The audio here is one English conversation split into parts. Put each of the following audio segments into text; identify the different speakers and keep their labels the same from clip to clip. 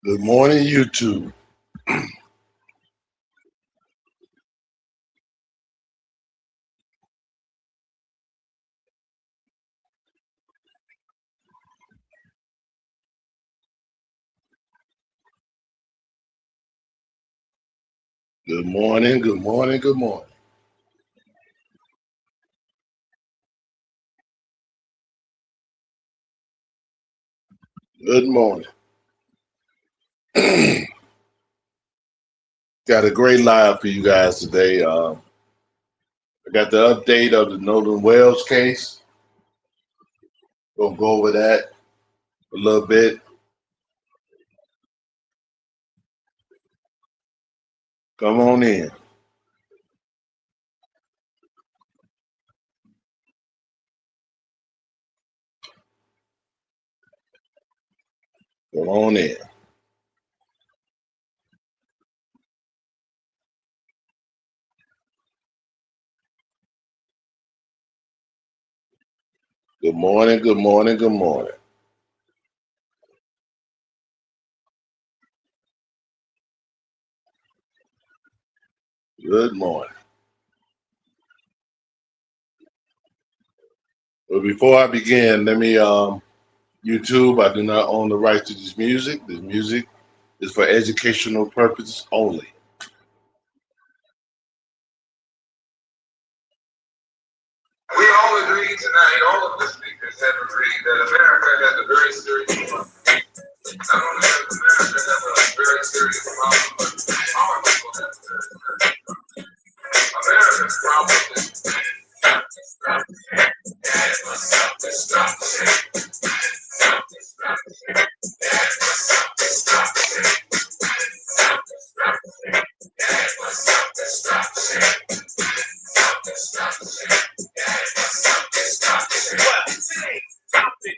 Speaker 1: Good morning, YouTube. Good morning, good morning, good morning. Good morning. Got a great live for you guys today. I got the update of the Nolan Wells case. Gonna go over that a little bit. Come on in. Come on in. Good morning, good morning, good morning. Good morning. But before I begin, let me YouTube, I do not own the rights to this music. This music is for educational purposes only.
Speaker 2: We all agree tonight, all of the speakers have agreed that America has a very serious problem. Not only does America have a very serious problem, but our people have a very serious problem. America's problem is self-destruction.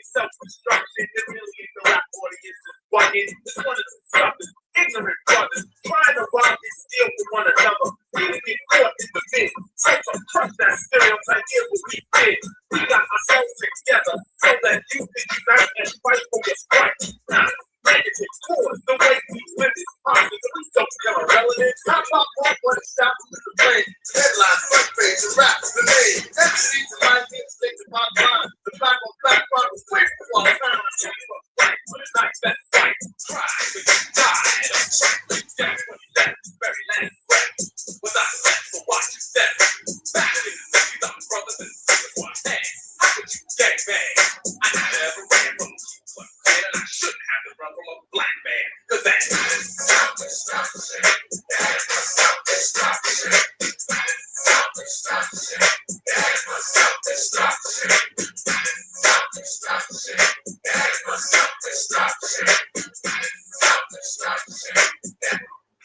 Speaker 2: Self-destruction, it really ain't the rap audience is bugging. This one is something ignorant brothers trying to rob and steal from one another. We get caught in the mid. So crush that stereotype, here's what we did. We got ourselves together so that you can unite and fight for what's right. Negative cause, the way we live is positive. We don't care a relative. How about what it stops with the brain? Headline, front page, the rap, the name. MC's in my head, state the bottom line. The black on black crime is quick for all time. Right, when it's not that fight. Try, but you die. Don't check, like that when you left. Very last breath. Was I set for watch you step? Back in the city, the brothers and sisters want that. How could you get bang? I never ran from you, but and I shouldn't have to run from a black man. Cause that is self-destruction. That is self-destruction. Self-destruction. That is self-destruction. Self-destruction. That is self-destruction. Self-destruction.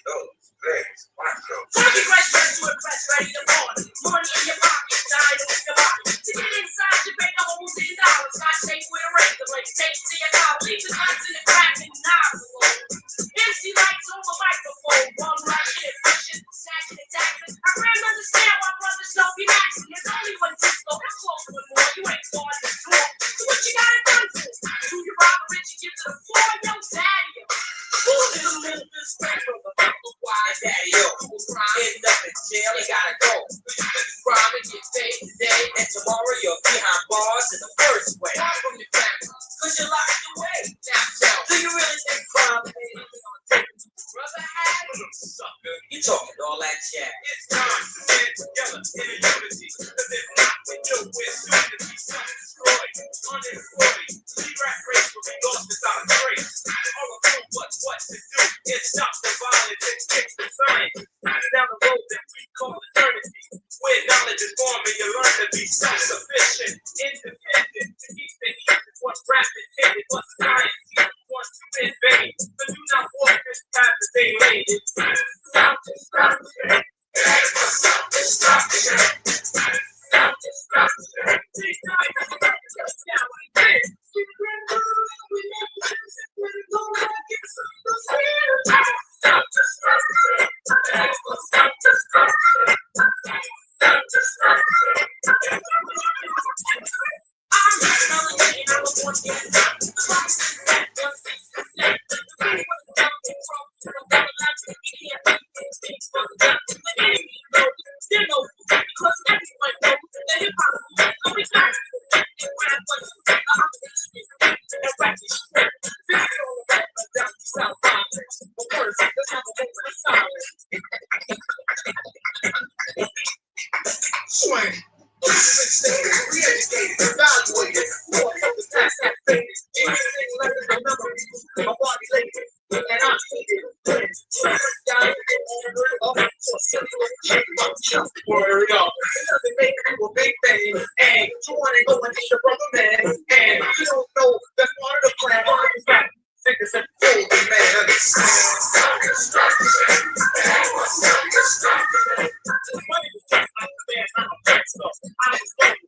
Speaker 2: Those things, watch those. Funky fresh dress to impress, ready to party. Money in your pocket, dying with your body. To get inside, you pay the whole $10. Not shake with a razor blade, take to your collar. Leave the nuts in the crack and nozzle. MC lights on the microphone, one right here, pushing, snatching and taxing. I can't understand why brothers don't be maxing. There's only one disco, that's close one more. You ain't going to talk. So what you got it done for? Do you rob a rich and give to the floor? Yo, daddy. Who is a little bit straight from the Bible? Why daddy? Yo, who's crime? End up in jail, they gotta go. Crime and get paid today, and tomorrow you're behind bars in the first way. From your family, cause you're locked away. Now tell, do you really think crime is brother had a sucker? You talking all that chat. It's time to stand together in a unity. Cause if not, we know we're soon to be self-destroyed. Unemployed. See rat race will be lost without a trace. All of them what to do is stop the violence and fix the science. Down the road that we call eternity. Where knowledge is formed and you learn to be self-sufficient. Independent. To keep the heat is what rap intended. But science wants to invade. So do not walk this path that they laid. Self-destruction. Self-destruction. Self-destruction. Swing. Re-educated, evaluated, more from the past that faded. Anything left in the memory, my body laid it, and I hated it. Word up. Nothing make you a big thing, and you want to go and hit your brother man, and you don't know that's part of the plan. Why is that? Figures and fold, man. Money was just out there, I'm a bad stuff. I was going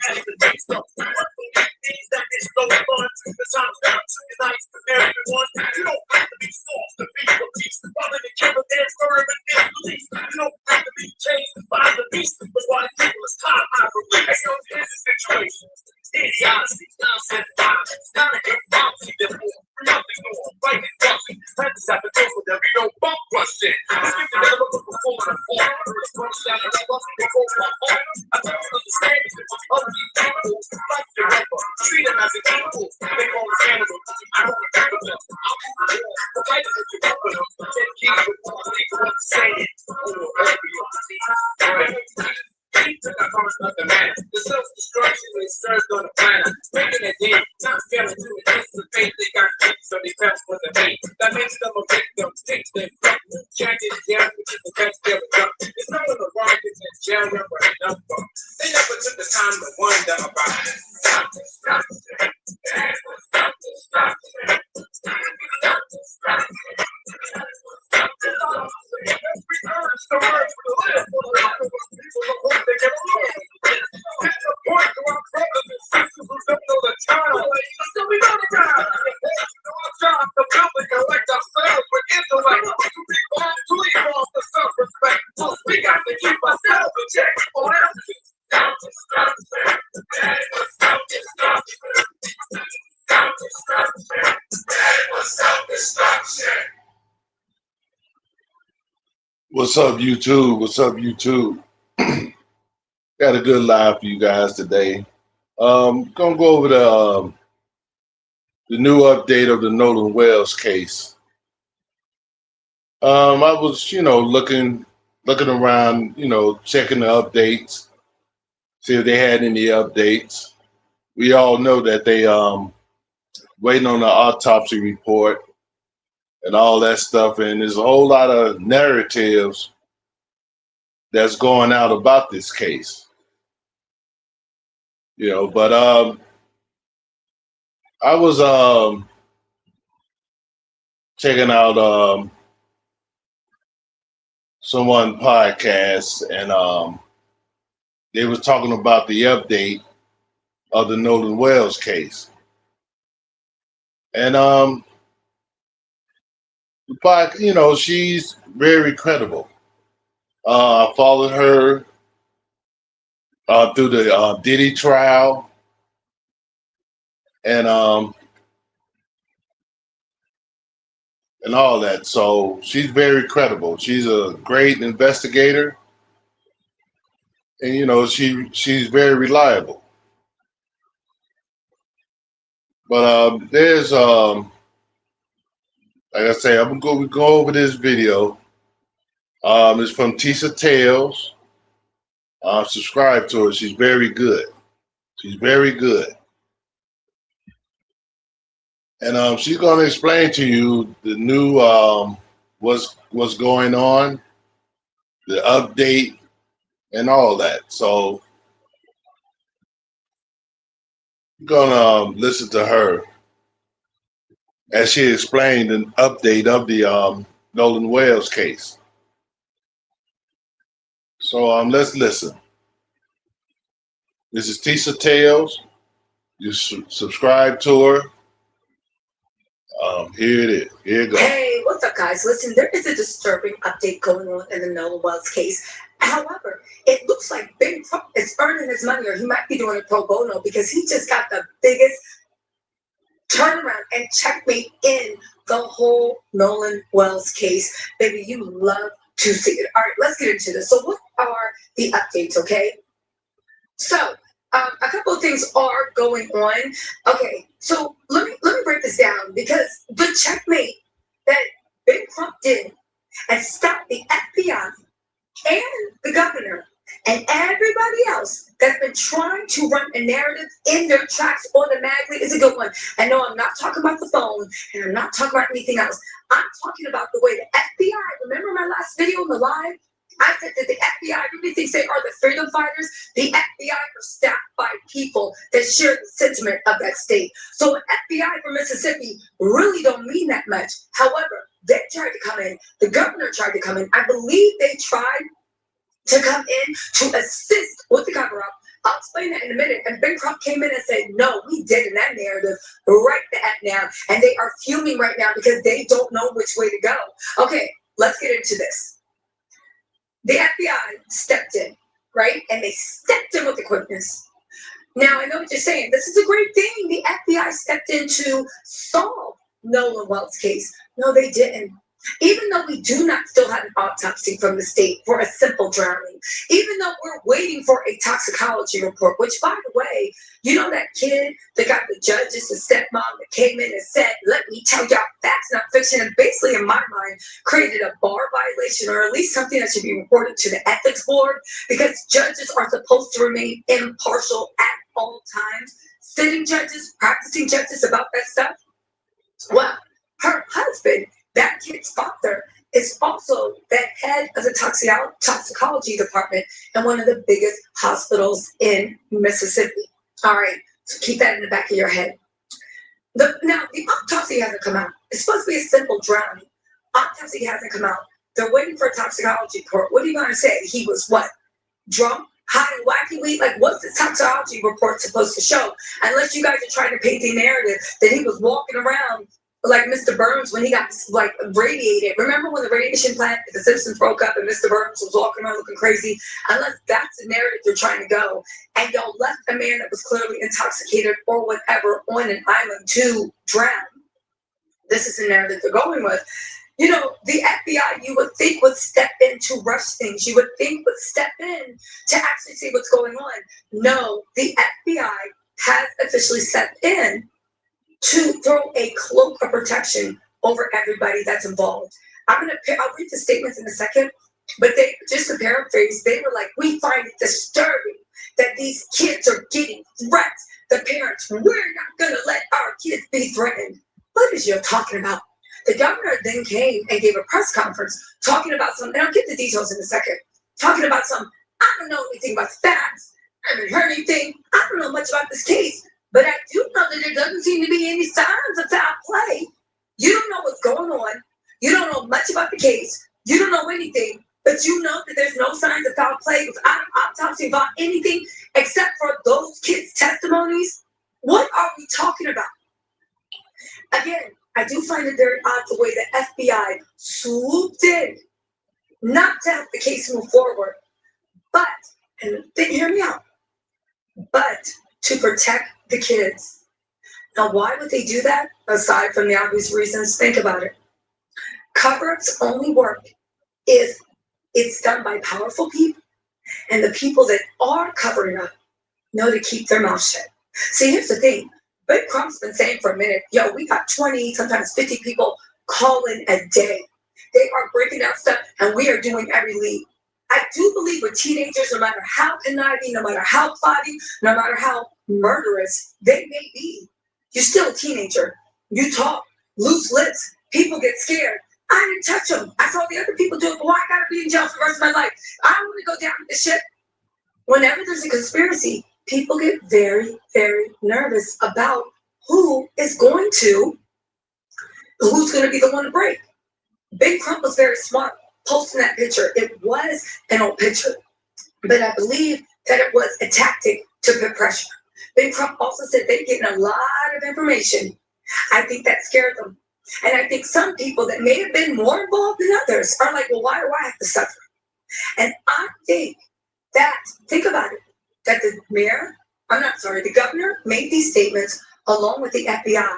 Speaker 2: as the big stuff. Things that is so fun, the time's up, it's nice for everyone. You don't have to be soft to be a beast. Rather than kill a damn firm and get released. You don't have to be changed by the beast. But why the people is top, I release. Here's the situation. Idiocy, nonsense, violence. Not a good bouncy, therefore. Nothing more, right and bouncy. Had to stop the door so there be no bump rushing. I skip the level of performing a form. It's running down the level before my heart. I don't understand it. Other people, like the rapper, treat them as an equal. They call us animals. I don't agree with them. I'm the right of the weapon. Take keys with all people understand. To the heart of the man, the self-destruction is served on the planet. Making it deep, not failing to anticipate. They got kicked, so they fell for the bait. That makes them a victim, takes them from jacket down, which is the best they'll jump. It's not on the wrong, it's in jail, remember enough. They never took the time to wonder about it. We got to keep ourselves in check.
Speaker 1: What's up, YouTube? What's up, YouTube? Got a good live for you guys today. Gonna go over the new update of the Nolan Wells case. I was, looking around, checking the updates, see if they had any updates. We all know that they waiting on the autopsy report and all that stuff, and there's a whole lot of narratives that's going out about this case. But I was checking out someone podcast, and they was talking about the update of the Nolan Wells case. And she's very credible. I followed her through the Diddy trial, and all that. So she's very credible. She's a great investigator, and she's very reliable. But there's like I say, I'm gonna go over this video. It's from Tisa Tales. Subscribe to her. She's very good. She's very good. And she's going to explain to you the new what's going on, the update, and all that. So I'm going to listen to her as she explained an update of the Nolan Wells case. So let's listen. This is Tisa Tales. You subscribe to her. Here it is. Here it goes.
Speaker 3: Hey, what's up, guys? Listen, there is a disturbing update going on in the Nolan Wells case. However, it looks like Big Trump is earning his money, or he might be doing it pro bono, because he just got the biggest turnaround and checkmate in the whole Nolan Wells case. Baby, you love to see it. All right, let's get into this. So what are the updates, okay? So, a couple things are going on. Okay, so let me break this down, because the checkmate that Big Trump did and stopped the FBI and the governor and everybody else that's been trying to run a narrative in their tracks automatically is a good one. And no, I'm not talking about the phone, and I'm not talking about anything else. I'm talking about the way the FBI, remember my last video in the live? I said that the FBI really thinks they are the freedom fighters. The FBI are staffed by people that share the sentiment of that state. So an FBI from Mississippi really don't mean that much. However, they tried to come in. The governor tried to come in. I believe they tried to come in to assist with the cover up. I'll explain that in a minute. And Ben Crump came in and said, no, we did in that narrative right now. And they are fuming right now because they don't know which way to go. Okay, let's get into this. The FBI stepped in, right? And they stepped in with the quickness. Now, I know what you're saying. This is a great thing. The FBI stepped in to solve Nolan Wells' case. No, they didn't. Even though we do not still have an autopsy from the state for a simple drowning, even though we're waiting for a toxicology report, which, by the way, you know that kid that got the judges, the stepmom that came in and said, let me tell y'all facts, not fiction, and basically, in my mind, created a bar violation, or at least something that should be reported to the ethics board, because judges are supposed to remain impartial at all times. Sitting judges, practicing judges about that stuff. Well, her husband, that kid's father, is also the head of the toxicology department in one of the biggest hospitals in Mississippi. All right, so keep that in the back of your head. Now, the autopsy hasn't come out. It's supposed to be a simple drowning. Autopsy hasn't come out. They're waiting for a toxicology report. What are you going to say? He was what? Drunk? High and wacky weed? Like, what's the toxicology report supposed to show? Unless you guys are trying to paint the narrative that he was walking around like Mr. Burns when he got like radiated. Remember when the radiation plant, the Simpsons broke up and Mr. Burns was walking around looking crazy? Unless that's the narrative they're trying to go, and y'all left a man that was clearly intoxicated or whatever on an island to drown. This is the narrative they're going with. You know, the FBI, you would think, would step in to rush things. You would think would step in to actually see what's going on. No, the FBI has officially stepped in to throw a cloak of protection over everybody that's involved. I'll read the statements in a second, but they, just to paraphrase, they were like, we find it disturbing that these kids are getting threats. The parents, we're not going to let our kids be threatened. What is you talking about? The governor then came and gave a press conference talking about some, and I'll get the details in a second, talking about some, I don't know anything about the facts. I haven't heard anything. I don't know much about this case. But I do know that there doesn't seem to be any signs of foul play. You don't know what's going on. You don't know much about the case. You don't know anything. But you know that there's no signs of foul play without an autopsy about anything except for those kids' testimonies. What are we talking about? Again, I do find it very odd the way the FBI swooped in, not to have the case move forward, but, and then hear me out, but to protect the kids. Now, why would they do that? Aside from the obvious reasons, think about it. Cover-ups only work if it's done by powerful people, and the people that are covering up know to keep their mouth shut. See, here's the thing. Big Crump's been saying for a minute, yo, we got 20, sometimes 50 people calling a day. They are breaking down stuff, and we are doing every lead. I do believe with teenagers, no matter how conniving, no matter how plotting, no matter how murderous they may be, you're still a teenager. You talk, loose lips, people get scared. I didn't touch them. I saw the other people do it, but why I gotta be in jail for the rest of my life? I don't want to go down with this shit. Whenever there's a conspiracy, people get very, very nervous about who's going to be the one to break. Big Crump was very smart posting that picture. It was an old picture, but I believe that it was a tactic to put pressure. Big Crump also said they're getting a lot of information. I think that scared them. And I think some people that may have been more involved than others are like, well, why do I have to suffer? And I think that, think about it, that the governor made these statements along with the FBI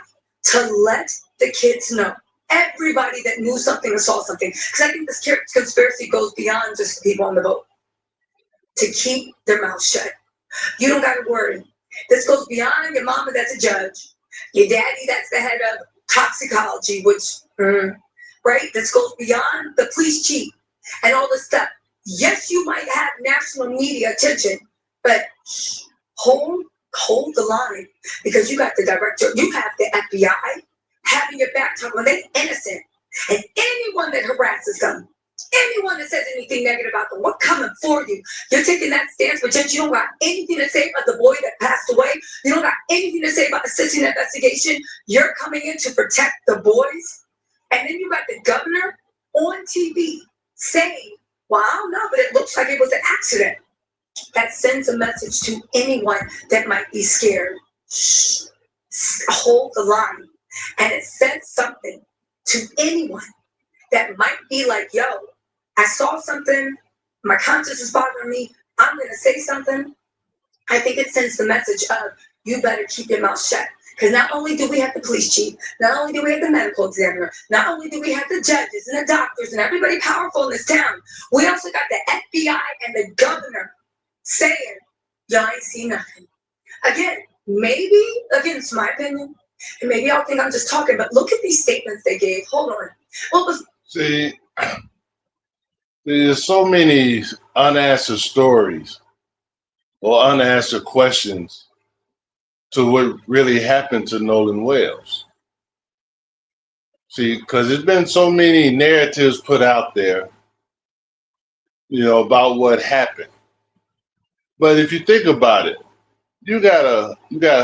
Speaker 3: to let the kids know. Everybody that knew something or saw something. Because I think this conspiracy goes beyond just the people on the boat. To keep their mouths shut. You don't got to worry. This goes beyond your mama that's a judge, your daddy that's the head of toxicology, which, right? This goes beyond the police chief and all this stuff. Yes, you might have national media attention, but hold the line, because you got the director, you have the FBI having your back talking when they're innocent. And anyone that harasses them, anyone that says anything negative about them, we're coming for you. You're taking that stance, but yet you don't got anything to say about the boy that passed away. You don't got anything to say about assisting investigation. You're coming in to protect the boys. And then you got the governor on TV saying, well, I don't know, but it looks like it was an accident. That sends a message to anyone that might be scared. Shh, hold the line. And it says something to anyone that might be like, yo, I saw something, my conscience is bothering me, I'm gonna say something. I think it sends the message of, you better keep your mouth shut. Because not only do we have the police chief, not only do we have the medical examiner, not only do we have the judges and the doctors and everybody powerful in this town, we also got the FBI and the governor saying, y'all ain't seen nothing. Again, it's my opinion, and maybe y'all think I'm just talking, but look at these statements they gave. Hold on.
Speaker 1: See, there's so many unanswered stories or unanswered questions to what really happened to Nolan Wells. See, because there's been so many narratives put out there, about what happened. But if you think about it, you got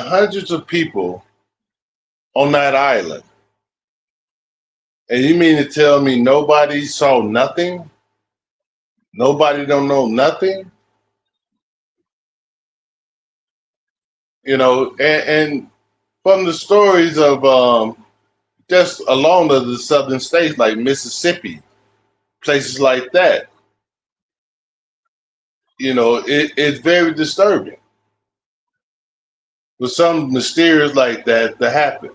Speaker 1: hundreds of people on that island, and you mean to tell me nobody saw nothing? Nobody don't know nothing? And from the stories of just along the southern states like Mississippi, places like that, it's very disturbing for something mysterious like that to happen.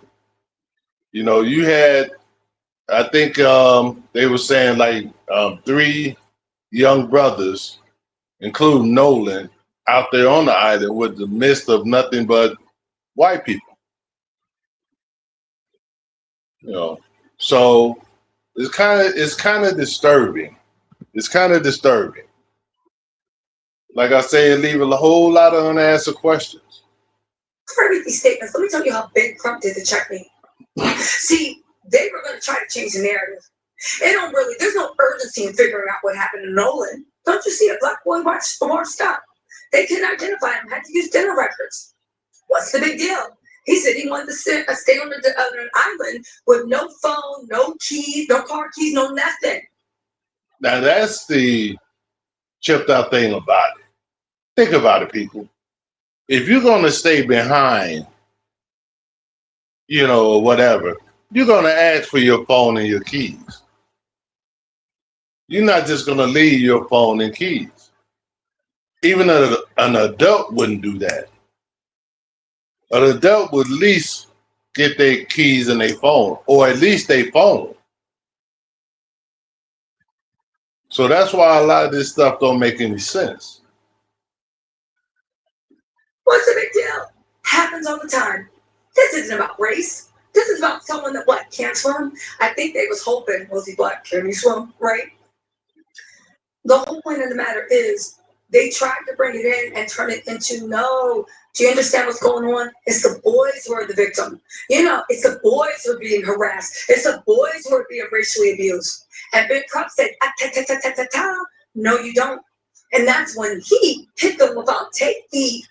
Speaker 1: You had, I think they were saying like 3 young brothers, including Nolan, out there on the island with the midst of nothing but white people. So it's kind of disturbing. It's kind of disturbing. Like I say, it leaves a whole lot of unanswered questions.
Speaker 3: Before I read these statements, let me tell you how big Trump did to check me. See, they were going to try to change the narrative. There's no urgency in figuring out what happened to Nolan. Don't you see a black boy washed up? They couldn't identify him, had to use dental records. What's the big deal? He said he wanted to stay on an island with no phone, no keys, no car keys, no nothing.
Speaker 1: Now that's the chipped out thing about it. Think about it, people. If you're going to stay behind, or whatever, you're going to ask for your phone and your keys. You're not just going to leave your phone and keys. Even an adult wouldn't do that. An adult would at least get their keys and their phone, or at least their phone. So that's why a lot of this stuff don't make any sense.
Speaker 3: What's the big deal? Happens all the time. This isn't about race. This is about someone that can't swim. I think they was hoping, was he black? Can he swim? Right? The whole point of the matter is they tried to bring it in and turn it into, no. Do you understand what's going on? It's the boys who are the victim. It's the boys who are being harassed. It's the boys who are being racially abused. And Big Trump said, no, you don't. And that's when he hit them with, I'll take the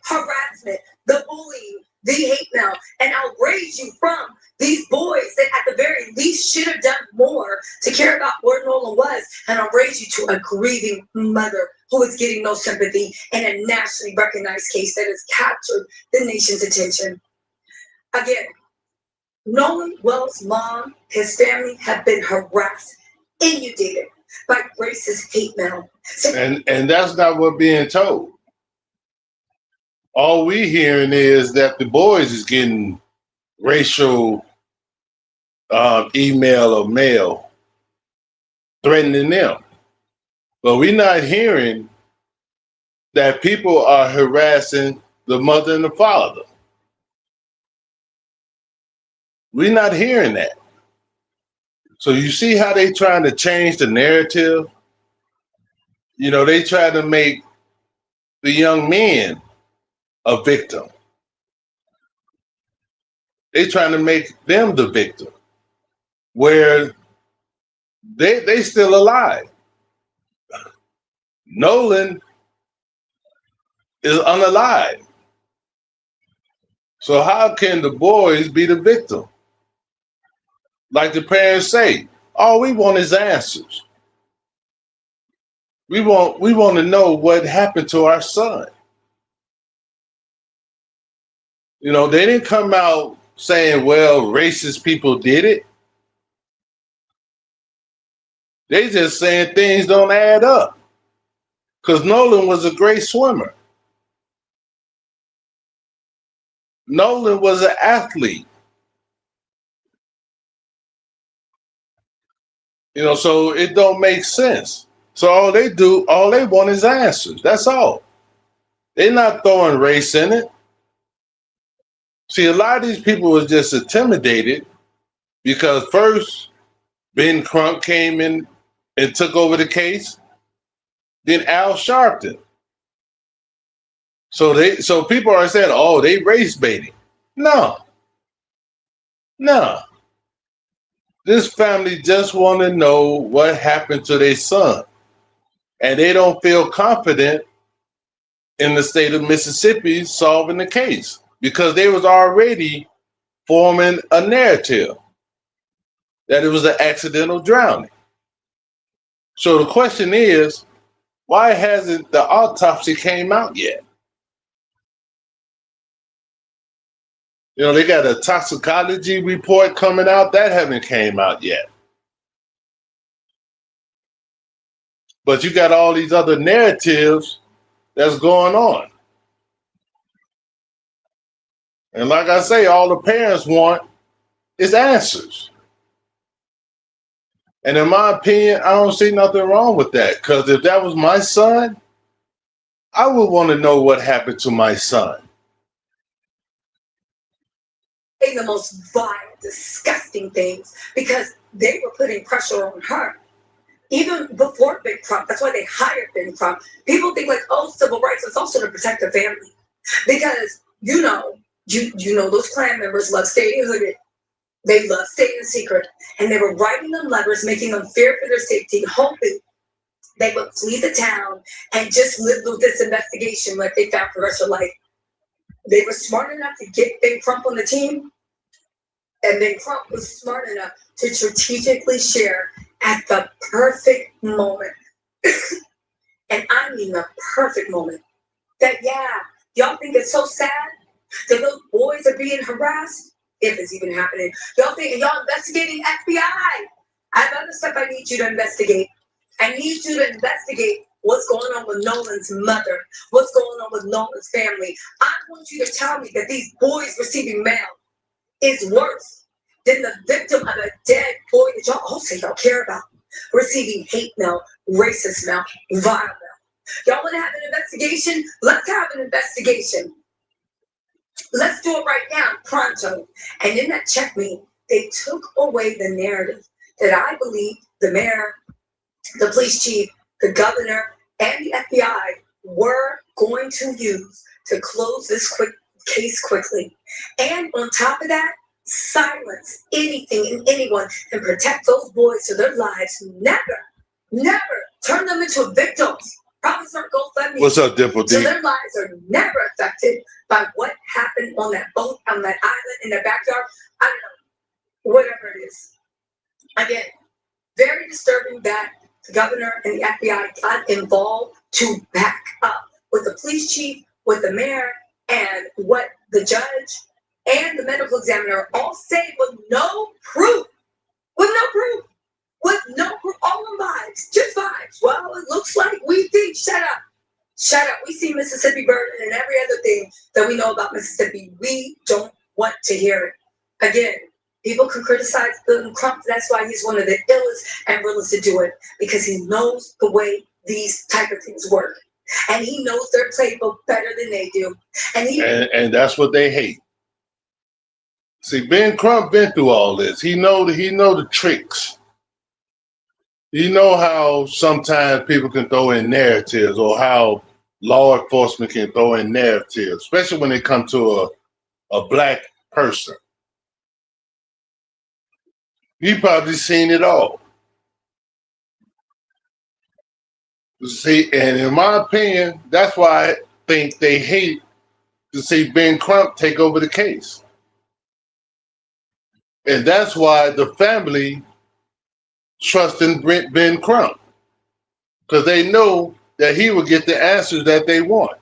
Speaker 3: harassment, the bullying, the hate mail, and I'll raise you from these boys that at the very least should have done more to care about where Nolan was, and I'll raise you to a grieving mother who is getting no sympathy in a nationally recognized case that has captured the nation's attention. Again, Nolan Wells' mom, his family have been harassed, inundated by racist hate mail.
Speaker 1: And that's not what being told. All we hearing is that the boys is getting racial email or mail threatening them. But we're not hearing that people are harassing the mother and the father. We're not hearing that. So you see how they trying to change the narrative? You know, they try to make the young men a victim. They trying to make them the victim, where they still alive. Nolan is unalive. So how can the boys be the victim? Like the parents say, all we want is answers. We want to know what happened to our son. You know, they didn't come out saying, well, racist people did it. They just saying things don't add up. Because Nolan was a great swimmer. Nolan was an athlete. You know, so it don't make sense. So all they want is answers. That's all. They're not throwing race in it. See, a lot of these people was just intimidated because first Ben Crump came in and took over the case, then Al Sharpton. So people are saying, oh, they race baiting. No, no. This family just want to know what happened to their son. And they don't feel confident in the state of Mississippi solving the case because they was already forming a narrative that it was an accidental drowning. So the question is, why hasn't the autopsy came out yet? You know, they got a toxicology report coming out that haven't came out yet. But you got all these other narratives that's going on. And like I say, all the parents want is answers. And in my opinion, I don't see nothing wrong with that. Because if that was my son, I would want to know what happened to my son.
Speaker 3: The most vile, disgusting things because they were putting pressure on her. Even before Big Trump, that's why they hired Big Trump. People think like, oh, civil rights is also to protect the family. Because, you know those Klan members love staying hooded. They love staying in secret. And they were writing them letters, making them fear for their safety, hoping they would flee the town and just live with this investigation like they found for the rest of their life. They were smart enough to get Big Trump on the team. And then Trump was smart enough to strategically share at the perfect moment. And I mean the perfect moment. That, yeah, y'all think it's so sad that those boys are being harassed? If it's even happening. Y'all think y'all investigating FBI? I have other stuff I need you to investigate. I need you to investigate what's going on with Nolan's mother, what's going on with Nolan's family. I want you to tell me that these boys receiving mail is worse than the victim of a dead boy that y'all also y'all care about receiving hate mail, racist mail, vile mail. Y'all want to have an investigation? Let's have an investigation. Let's do it right now, pronto. And in that checkmate, they took away the narrative that I believe the mayor, the police chief, the governor, and the FBI were going to use to close this case quickly. And on top of that, silence anything and anyone and protect those boys so their lives never turn them into victims. Probably start GoFundMe.
Speaker 1: What's up, Dimple D?
Speaker 3: So their lives are never affected by what happened on that boat, on that island, in their backyard. I don't know. Whatever it is. Again, very disturbing that the governor and the FBI got involved to back up with the police chief, with the mayor, and what the judge and the medical examiner all say with no proof. With no proof. With no proof. All on vibes. Just vibes. Well, it looks like we think. Shut up. Shut up. We see Mississippi burning and every other thing that we know about Mississippi. We don't want to hear it. Again, people can criticize Bill Crump. That's why he's one of the illest and realest to do it. Because he knows the way these type of things work. And he knows their playbook better than they do. And he
Speaker 1: And that's what they hate. See, Ben Crump been through all this. He know the tricks. You know how sometimes people can throw in narratives, or how law enforcement can throw in narratives, especially when it comes to a black person. He probably seen it all. See, and in my opinion, that's why I think they hate to see Ben Crump take over the case. And that's why the family trusts in Ben Crump, because they know that he will get the answers that they want.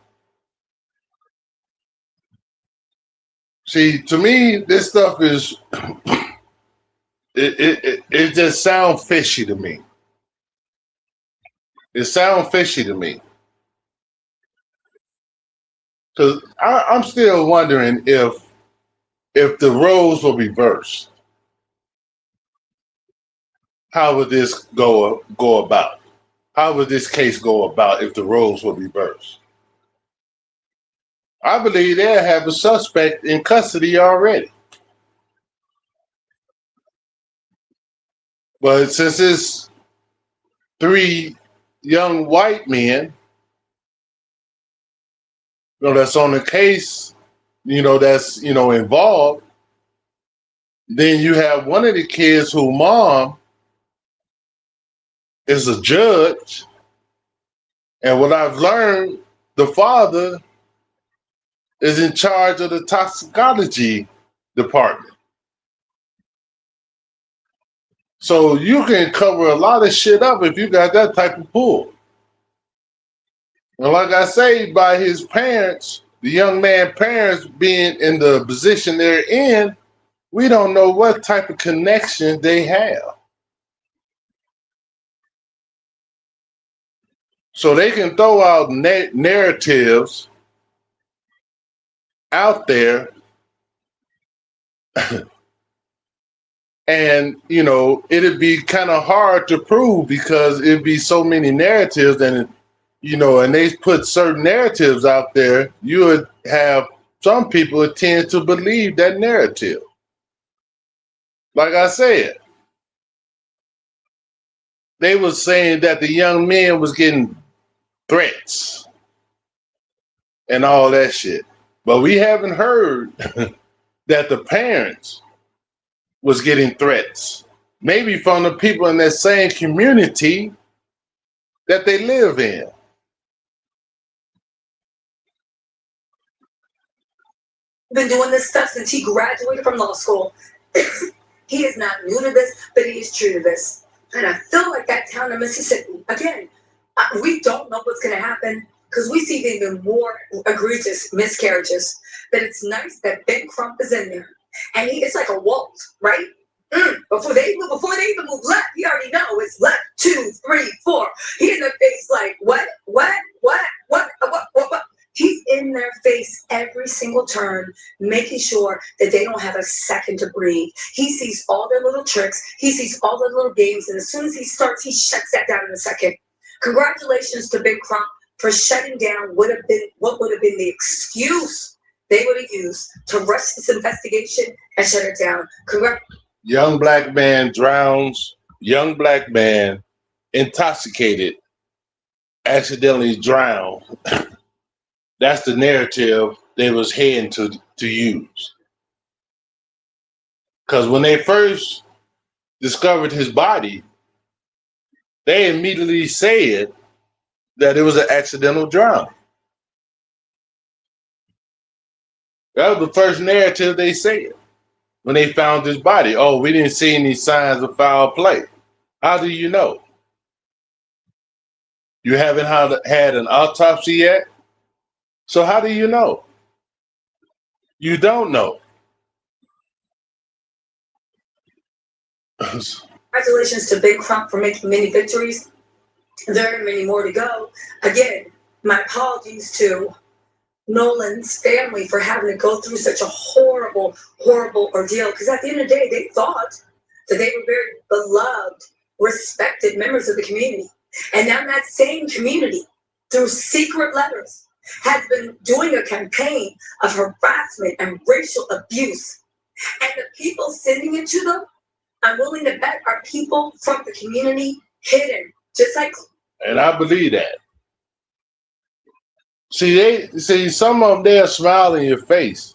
Speaker 1: See, to me, this stuff is it just sounds fishy to me. It sounds fishy to me, because I'm still wondering if the roles were reversed, how would this go about? How would this case go about if the roles were reversed? I believe they'll have a suspect in custody already. But since it's three young white men, that's on the case, that's involved, then you have one of the kids whose mom is a judge, and what I've learned, the father is in charge of the toxicology department. So you can cover a lot of shit up if you got that type of pull. And like I say, by his parents, the young man's parents being in the position they're in, we don't know what type of connection they have. So they can throw out narratives out there, and it'd be kind of hard to prove, because it'd be so many narratives, and and they put certain narratives out there, you would have some people tend to believe that narrative. Like I said, they were saying that the young man was getting threats and all that shit, but we haven't heard that the parents was getting threats, maybe from the people in that same community that they live in.
Speaker 3: been doing this stuff since he graduated from law school. He is not new to this, but he is true to this. And I feel like that town in Mississippi, again, we don't know what's going to happen because we see even more egregious miscarriages. But it's nice that Ben Crump is in there. And it's like a walt, right? Before they even move left, he already know it's left, 2, 3, 4. He in their face like, what? He's in their face every single turn, making sure that they don't have a second to breathe. He sees all their little tricks. He sees all their little games. And as soon as he starts, he shuts that down in a second. Congratulations to Big Crump for shutting down what would have been the excuse they would have used to rush this investigation and shut it down.
Speaker 1: Young black man drowns. Young black man intoxicated accidentally drowned. That's the narrative they was heading to use. Because when they first discovered his body, they immediately said that it was an accidental drowning. That was the first narrative they said when they found his body. Oh, we didn't see any signs of foul play. How do you know? You haven't had an autopsy yet? So how do you know? You don't know.
Speaker 3: Congratulations to Big Crump for making many victories. There are many more to go. Again, my apologies to Nolan's family for having to go through such a horrible, horrible ordeal. Because at the end of the day, they thought that they were very beloved, respected members of the community. And now that same community through secret letters, has been doing a campaign of harassment and racial abuse. And the people sending it to them, I'm willing to bet, are people from the community hidden, just like.
Speaker 1: And I believe that. See some of them they'll smile in your face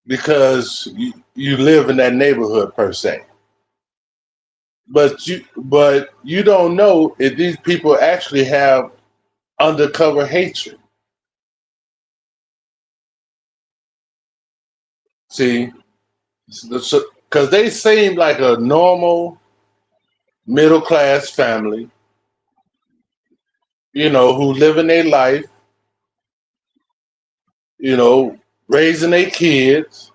Speaker 1: because you live in that neighborhood per se. But you don't know if these people actually have undercover hatred. See, because they seem like a normal middle class family, who live in their life, you know, raising their kids,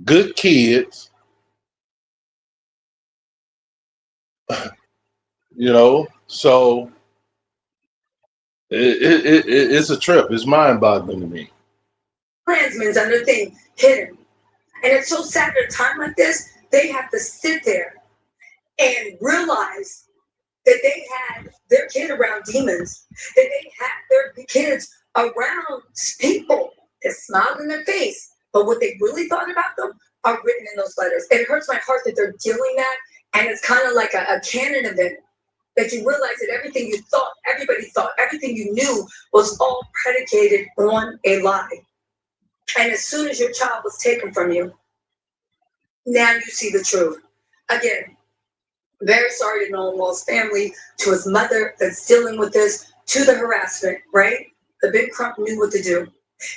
Speaker 1: good kids, So it's a trip. It's mind boggling to me.
Speaker 3: Klansmen's under thing hidden. And it's so sad at a time like this, they have to sit there and realize that they had their kid around demons, that they had their kids around people that smiled in their face, but what they really thought about them are written in those letters. It hurts my heart that they're doing that, and it's kind of like a canon event that you realize that everything you thought, everybody thought, everything you knew was all predicated on a lie. And as soon as your child was taken from you, now you see the truth. Again, very sorry to Nolan Wall's family, to his mother that's dealing with this, to the harassment, right? The big Crump knew what to do.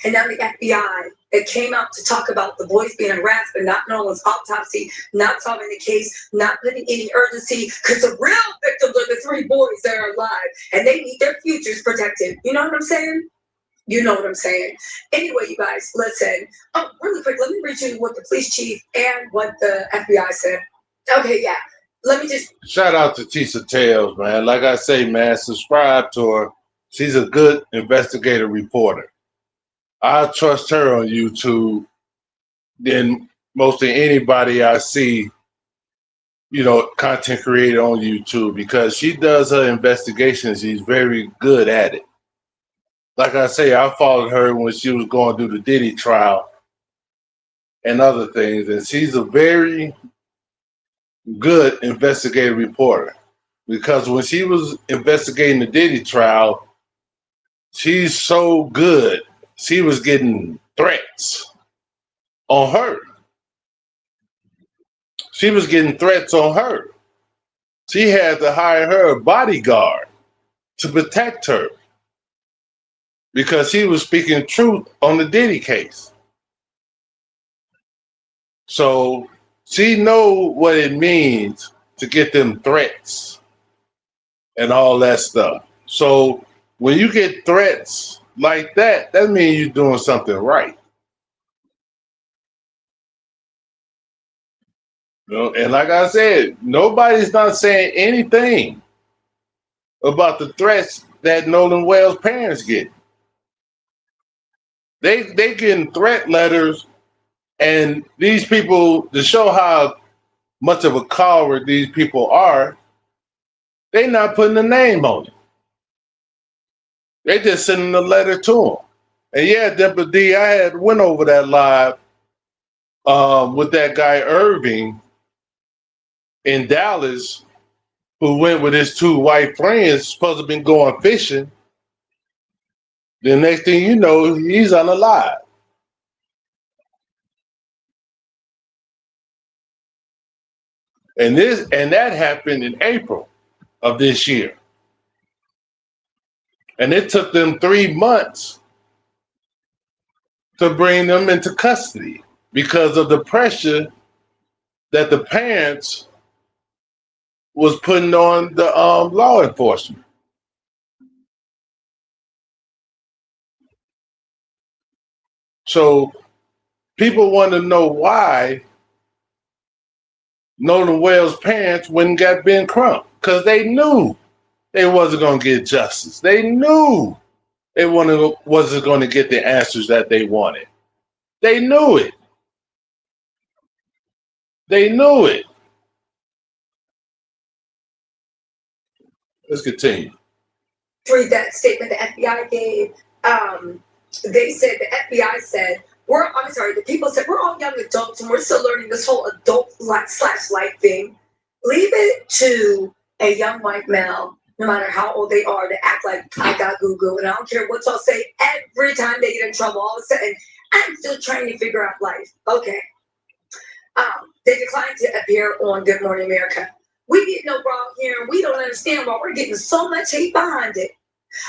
Speaker 3: And now the FBI, it came out to talk about the boys being harassed, but not Nolan's autopsy, not solving the case, not putting any urgency, because the real victims are the 3 boys that are alive, and they need their futures protected. You know what I'm saying? You know what I'm saying. Anyway, you guys, listen. Oh, really quick, let me read you what the police chief and what the FBI said. Okay, yeah. Let me just
Speaker 1: Shout out to Tisa Tales, man. Like I say, man, subscribe to her. She's a good investigative reporter. I trust her on YouTube than mostly anybody I see, content creator on YouTube, because she does her investigations. She's very good at it. Like I say, I followed her when she was going through the Diddy trial and other things, and she's a very good investigative reporter, because when she was investigating the Diddy trial, she's so good. She was getting threats on her. She was getting threats on her. She had to hire her a bodyguard to protect her because she was speaking truth on the Diddy case. So she know what it means to get them threats and all that stuff. So when you get threats like that means you're doing something right. And like I said, nobody's not saying anything about the threats that Nolan Wales' parents get. They getting threat letters, and these people, to show how much of a coward these people are, they not putting a name on it. They just sending a letter to them. And yeah, Deborah D, I had went over that live with that guy Irving in Dallas, who went with his 2 white friends, supposed to been going fishing. The next thing you know, he's unalive. And that happened in April of this year. And it took them 3 months to bring them into custody because of the pressure that the parents was putting on the law enforcement. So people want to know why Nolan Wales' parents wouldn't get Ben Crump, because they knew they wasn't going to get justice. They knew they wasn't going to get the answers that they wanted. They knew it. They knew it. Let's continue.
Speaker 3: read that statement the FBI gave. They said the FBI said I'm sorry. The people said we're all young adults and we're still learning this whole adult slash life thing. Leave it to a young white male, no matter how old they are, to act like I got Google, and I don't care what y'all say. Every time they get in trouble, all of a sudden I'm still trying to figure out life. Okay. They declined to appear on Good Morning America. We get no bra here, and we don't understand why we're getting so much hate behind it.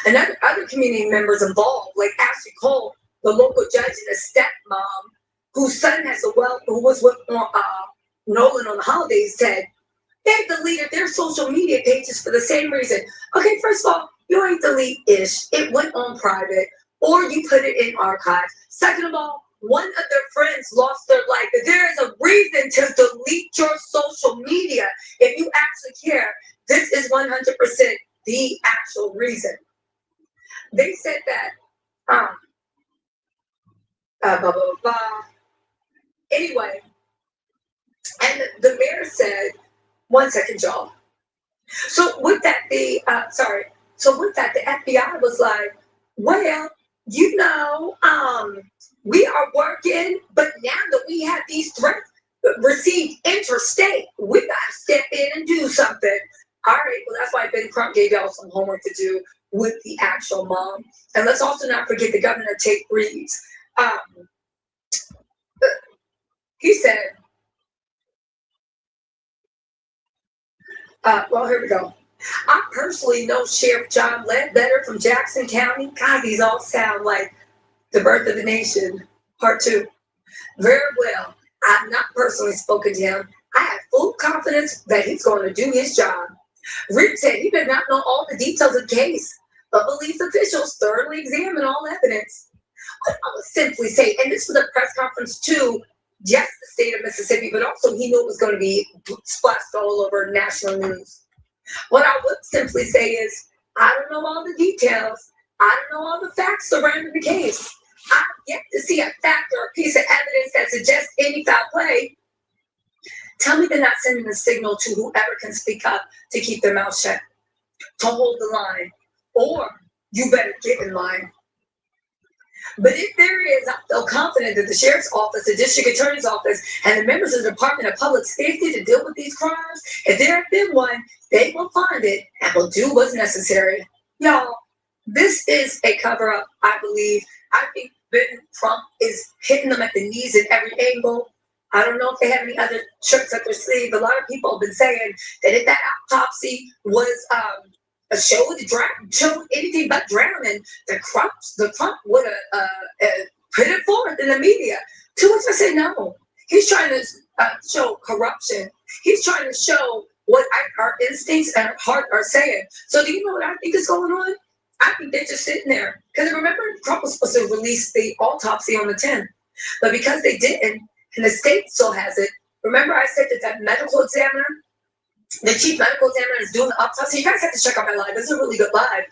Speaker 3: And other community members involved, like Ashley Cole, the local judge and a stepmom, whose son has a who was with Nolan on the holidays, said they deleted their social media pages for the same reason. Okay, first of all, you ain't delete ish. It went on private, or you put it in archives. Second of all, one of their friends lost their life. There is a reason to delete your social media if you actually care. This is 100% the actual reason. They said that, blah, blah, blah, blah. Anyway, and the mayor said, one second, y'all. So with that, the FBI was like, well, we are working, but now that we have these threats received interstate, we got to step in and do something. All right, well, that's why Ben Crump gave y'all some homework to do with the actual mom. And let's also not forget the governor, Tate Reeves. He said, well, here we go. I personally know Sheriff John Ledbetter from Jackson County. God, these all sound like The Birth of the Nation, Part 2. Very well. I've not personally spoken to him. I have full confidence that he's going to do his job. Reeves said he did not know all the details of the case, but believes officials thoroughly examine all evidence. What I would simply say, and this was a press conference too, yes, the state of Mississippi, but also he knew it was going to be splashed all over national news. What I would simply say is, I don't know all the details. I don't know all the facts surrounding the case. I've yet to see a fact or a piece of evidence that suggests any foul play. Tell me they're not sending a signal to whoever can speak up to keep their mouth shut, to hold the line, or you better get in line. But if there is, I feel confident that the sheriff's office, the district attorney's office, and the members of the Department of Public Safety to deal with these crimes, if there have been one, they will find it and will do what's necessary. Y'all, this is a cover-up, I believe. I think Ben Trump is hitting them at the knees at every angle. I don't know if they have any other tricks up their sleeve. A lot of people have been saying that if that autopsy was a show showed anything but drowning, the Trump would have put it forth in the media. To which I say no. He's trying to show corruption. He's trying to show what our instincts and our heart are saying. So do you know what I think is going on? I think they're just sitting there. Because remember, Trump was supposed to release the autopsy on the 10th. But because they didn't, and the state still has it, remember I said that medical examiner, the chief medical examiner is doing the autopsy. You guys have to check out my live. This is a really good live.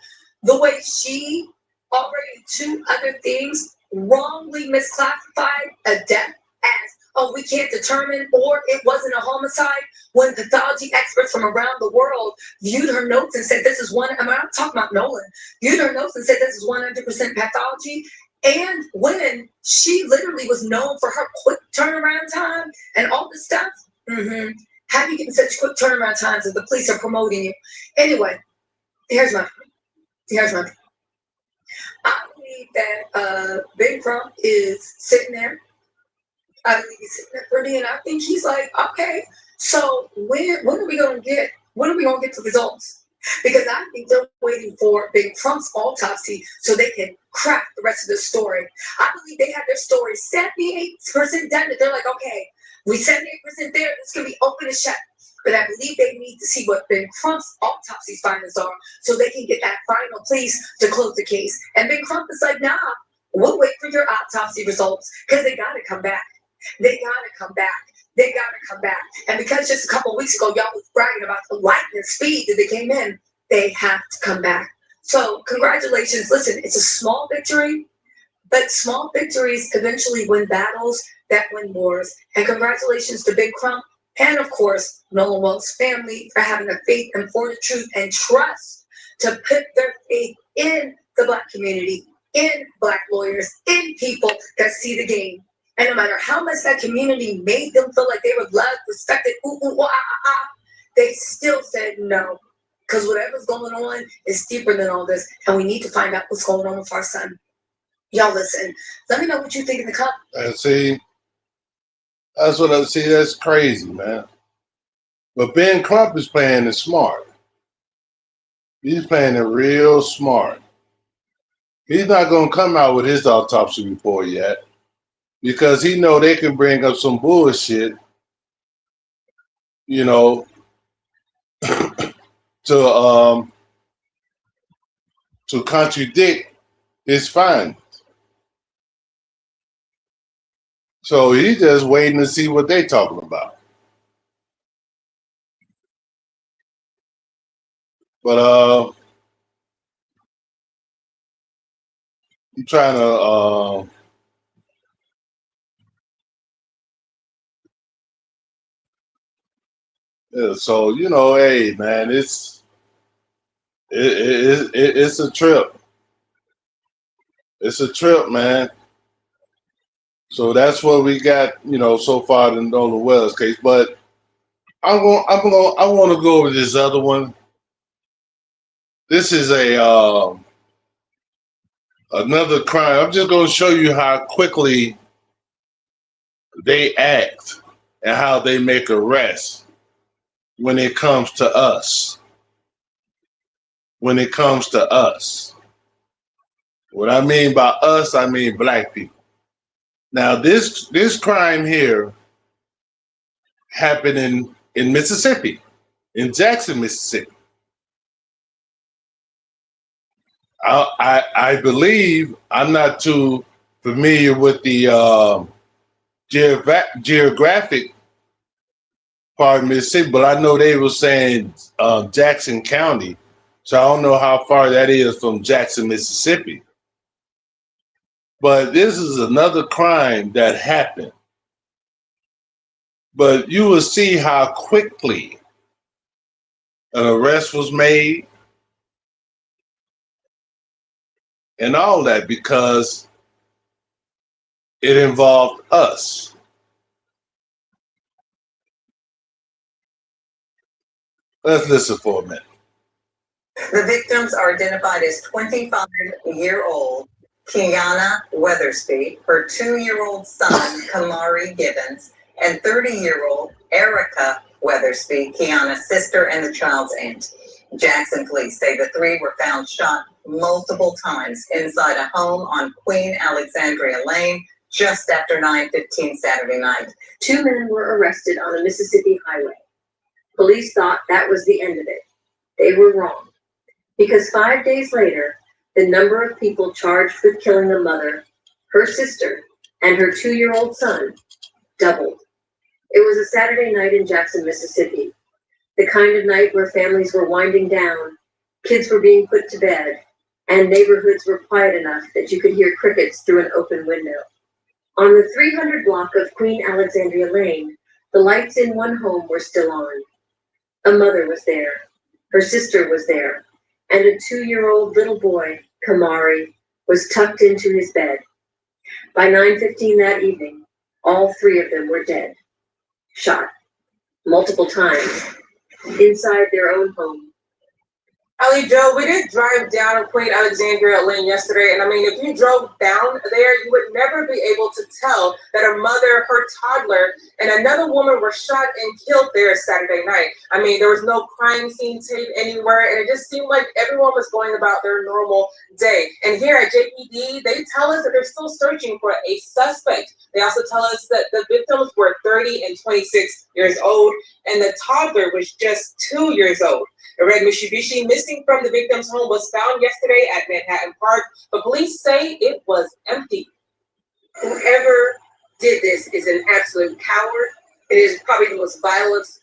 Speaker 3: The way she already two other things wrongly misclassified a death as, oh, we can't determine, or it wasn't a homicide, when pathology experts from around the world viewed her notes and said this is I'm not talking about Nolan, viewed her notes and said this is 100% pathology. And when she literally was known for her quick turnaround time and all this stuff, how do you get such quick turnaround times if the police are promoting you? Anyway, here's my point. I believe that Ben Crump is sitting there. I believe he's sitting there pretty, and I think he's like, okay, so when are we gonna get the results? Because I think they're waiting for Ben Trump's autopsy so they can craft the rest of the story. I believe they have their story 78% done. That they're like, okay, we 78% there. It's gonna be open and shut. But I believe they need to see what Ben Crump's autopsy findings are so they can get that final piece to close the case. And Ben Crump is like, nah, we'll wait for your autopsy results because they gotta come back. They gotta come back. They gotta come back. And because just a couple of weeks ago, y'all was bragging about the lightning speed that they came in, they have to come back. So congratulations. Listen, it's a small victory, but small victories eventually win battles that win wars. And congratulations to Ben Crump and, of course, Nolan Wells' family for having the faith and fortitude and trust to put their faith in the Black community, in Black lawyers, in people that see the game. And no matter how much that community made them feel like they were loved, respected, they still said no. Because whatever's going on is deeper than all this, and we need to find out what's going on with our son. Y'all listen. Let me know what you think in the comments.
Speaker 1: And see, that's what I see. That's crazy, man. But Ben Crump is playing it smart. He's playing it real smart. He's not going to come out with his autopsy report yet because he know they can bring up some bullshit, you know, to contradict his findings. So he's just waiting to see what they talking about. But I'm trying to yeah, so you know, hey man, it's a trip. It's a trip, man. So that's what we got, you know, so far in Nolan Wells case. But I want to go over this other one. This is a another crime. I'm just going to show you how quickly they act and how they make arrests when it comes to us. When it comes to us. What I mean by us, I mean Black people. Now, this crime here happened in Mississippi, in Jackson, Mississippi. I believe, I'm not too familiar with the geographic part of Mississippi, but I know they were saying Jackson County, so I don't know how far that is from Jackson, Mississippi. But this is another crime that happened. But you will see how quickly an arrest was made and all that because it involved us. Let's listen for a minute.
Speaker 2: The victims are identified as 25-year-old Kiana Weathersby, her 2-year-old son, Kamari Gibbons, and 30-year-old Erica Weathersby, Kiana's sister and the child's aunt. Jackson police say the three were found shot multiple times inside a home on Queen Alexandria Lane just after 9:15 Saturday night.
Speaker 3: 2 men were arrested on a Mississippi highway. Police thought that was the end of it. They were wrong. Because 5 days later, the number of people charged with killing a mother, her sister, and her 2-year-old son doubled. It was a Saturday night in Jackson, Mississippi. The kind of night where families were winding down, kids were being put to bed, and neighborhoods were quiet enough that you could hear crickets through an open window. On the 300 block of Queen Alexandria Lane, the lights in one home were still on. A mother was there, her sister was there, and a 2-year-old little boy, Kamari, was tucked into his bed. By 9:15 that evening, all 3 of them were dead, shot multiple times inside their own home.
Speaker 4: Ellie Joe, we did drive down Queen Alexandria Lane yesterday, and I mean, if you drove down there, you would never be able to tell that a mother, her toddler, and another woman were shot and killed there Saturday night. I mean, there was no crime scene tape anywhere, and it just seemed like everyone was going about their normal day. And here at JPD, they tell us that they're still searching for a suspect. They also tell us that the victims were 30 and 26 years old, and the toddler was just 2 years old. A red Mitsubishi missing from the victim's home was found yesterday at Manhattan Park, but police say it was empty.
Speaker 3: Whoever did this is an absolute coward. It is probably the most violence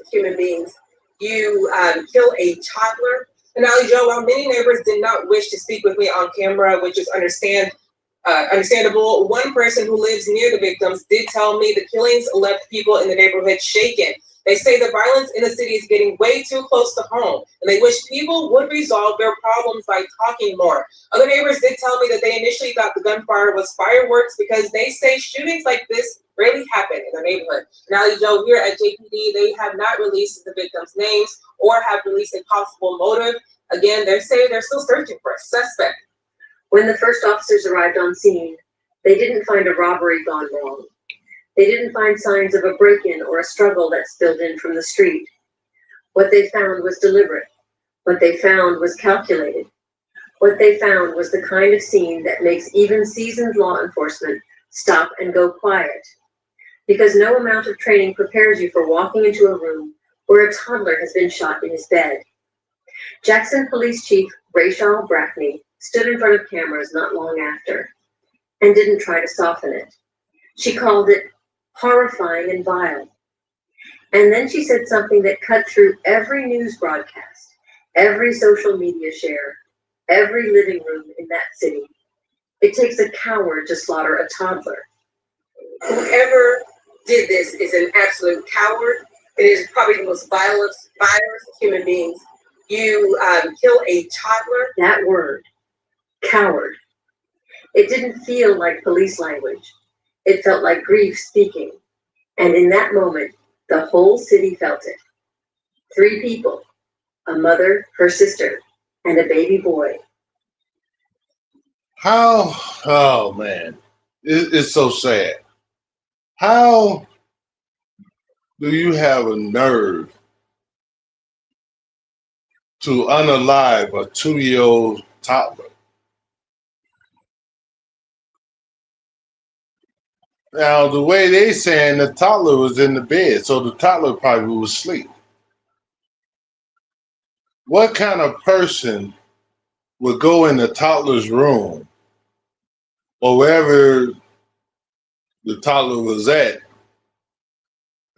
Speaker 3: of human beings. You kill a toddler.
Speaker 4: And Ali Joe, while many neighbors did not wish to speak with me on camera, which is understandable, one person who lives near the victims did tell me the killings left people in the neighborhood shaken. They say the violence in the city is getting way too close to home, and they wish people would resolve their problems by talking more. Other neighbors did tell me that they initially thought the gunfire was fireworks because they say shootings like this rarely happen in their neighborhood. Now, Joe, here at JPD, they have not released the victims' names or have released a possible motive. Again, they say they're still searching for a suspect.
Speaker 3: When the first officers arrived on scene, they didn't find a robbery gone wrong. They didn't find signs of a break-in or a struggle that spilled in from the street. What they found was deliberate. What they found was calculated. What they found was the kind of scene that makes even seasoned law enforcement stop and go quiet. Because no amount of training prepares you for walking into a room where a toddler has been shot in his bed. Jackson Police Chief Rachel Brackney stood in front of cameras not long after and didn't try to soften it. She called it horrifying and vile. And then she said something that cut through every news broadcast, every social media share, every living room in that city. It takes a coward to slaughter a toddler.
Speaker 2: Whoever did this is an absolute coward. It is probably the most violent of human beings. You kill a toddler.
Speaker 3: That word, coward. It didn't feel like police language. It felt like grief speaking. And in that moment, the whole city felt it. 3 people, a mother, her sister, and a baby boy.
Speaker 1: How? Oh man, it's so sad. How do you have a nerve to unalive a 2-year-old toddler? Now, the way they saying the toddler was in the bed, so the toddler probably was asleep. What kind of person would go in the toddler's room or wherever the toddler was at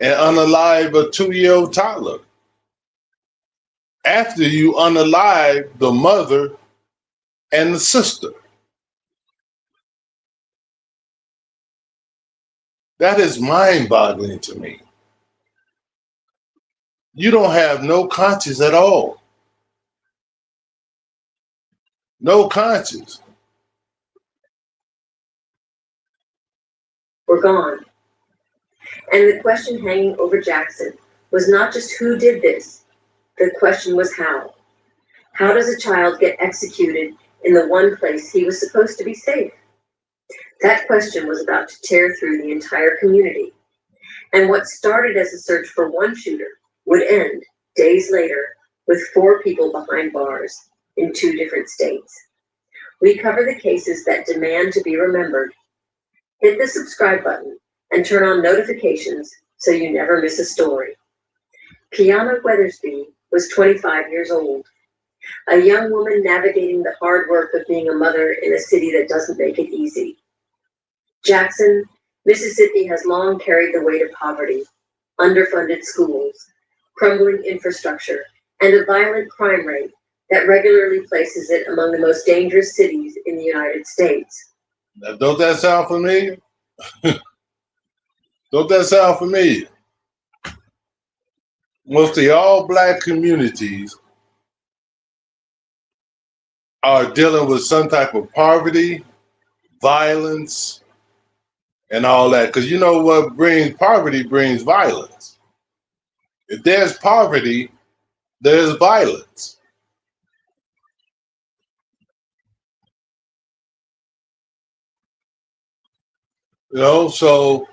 Speaker 1: and unalive a 2-year-old toddler after you unalive the mother and the sister? That is mind-boggling to me. You don't have no conscience at all. No conscience.
Speaker 3: Were gone. And the question hanging over Jackson was not just who did this. The question was how. How does a child get executed in the one place he was supposed to be safe? That question was about to tear through the entire community. And what started as a search for one shooter would end, days later, with 4 people behind bars in 2 different states. We cover the cases that demand to be remembered. Hit the subscribe button and turn on notifications so you never miss a story. Kiana Weathersby was 25 years old, a young woman navigating the hard work of being a mother in a city that doesn't make it easy. Jackson, Mississippi has long carried the weight of poverty, underfunded schools, crumbling infrastructure, and a violent crime rate that regularly places it among the most dangerous cities in the United States.
Speaker 1: Now, don't that sound familiar? Don't that sound familiar? Mostly all Black communities are dealing with some type of poverty, violence, and all that. Because you know what brings poverty brings violence. If there's poverty, there's violence. You know, so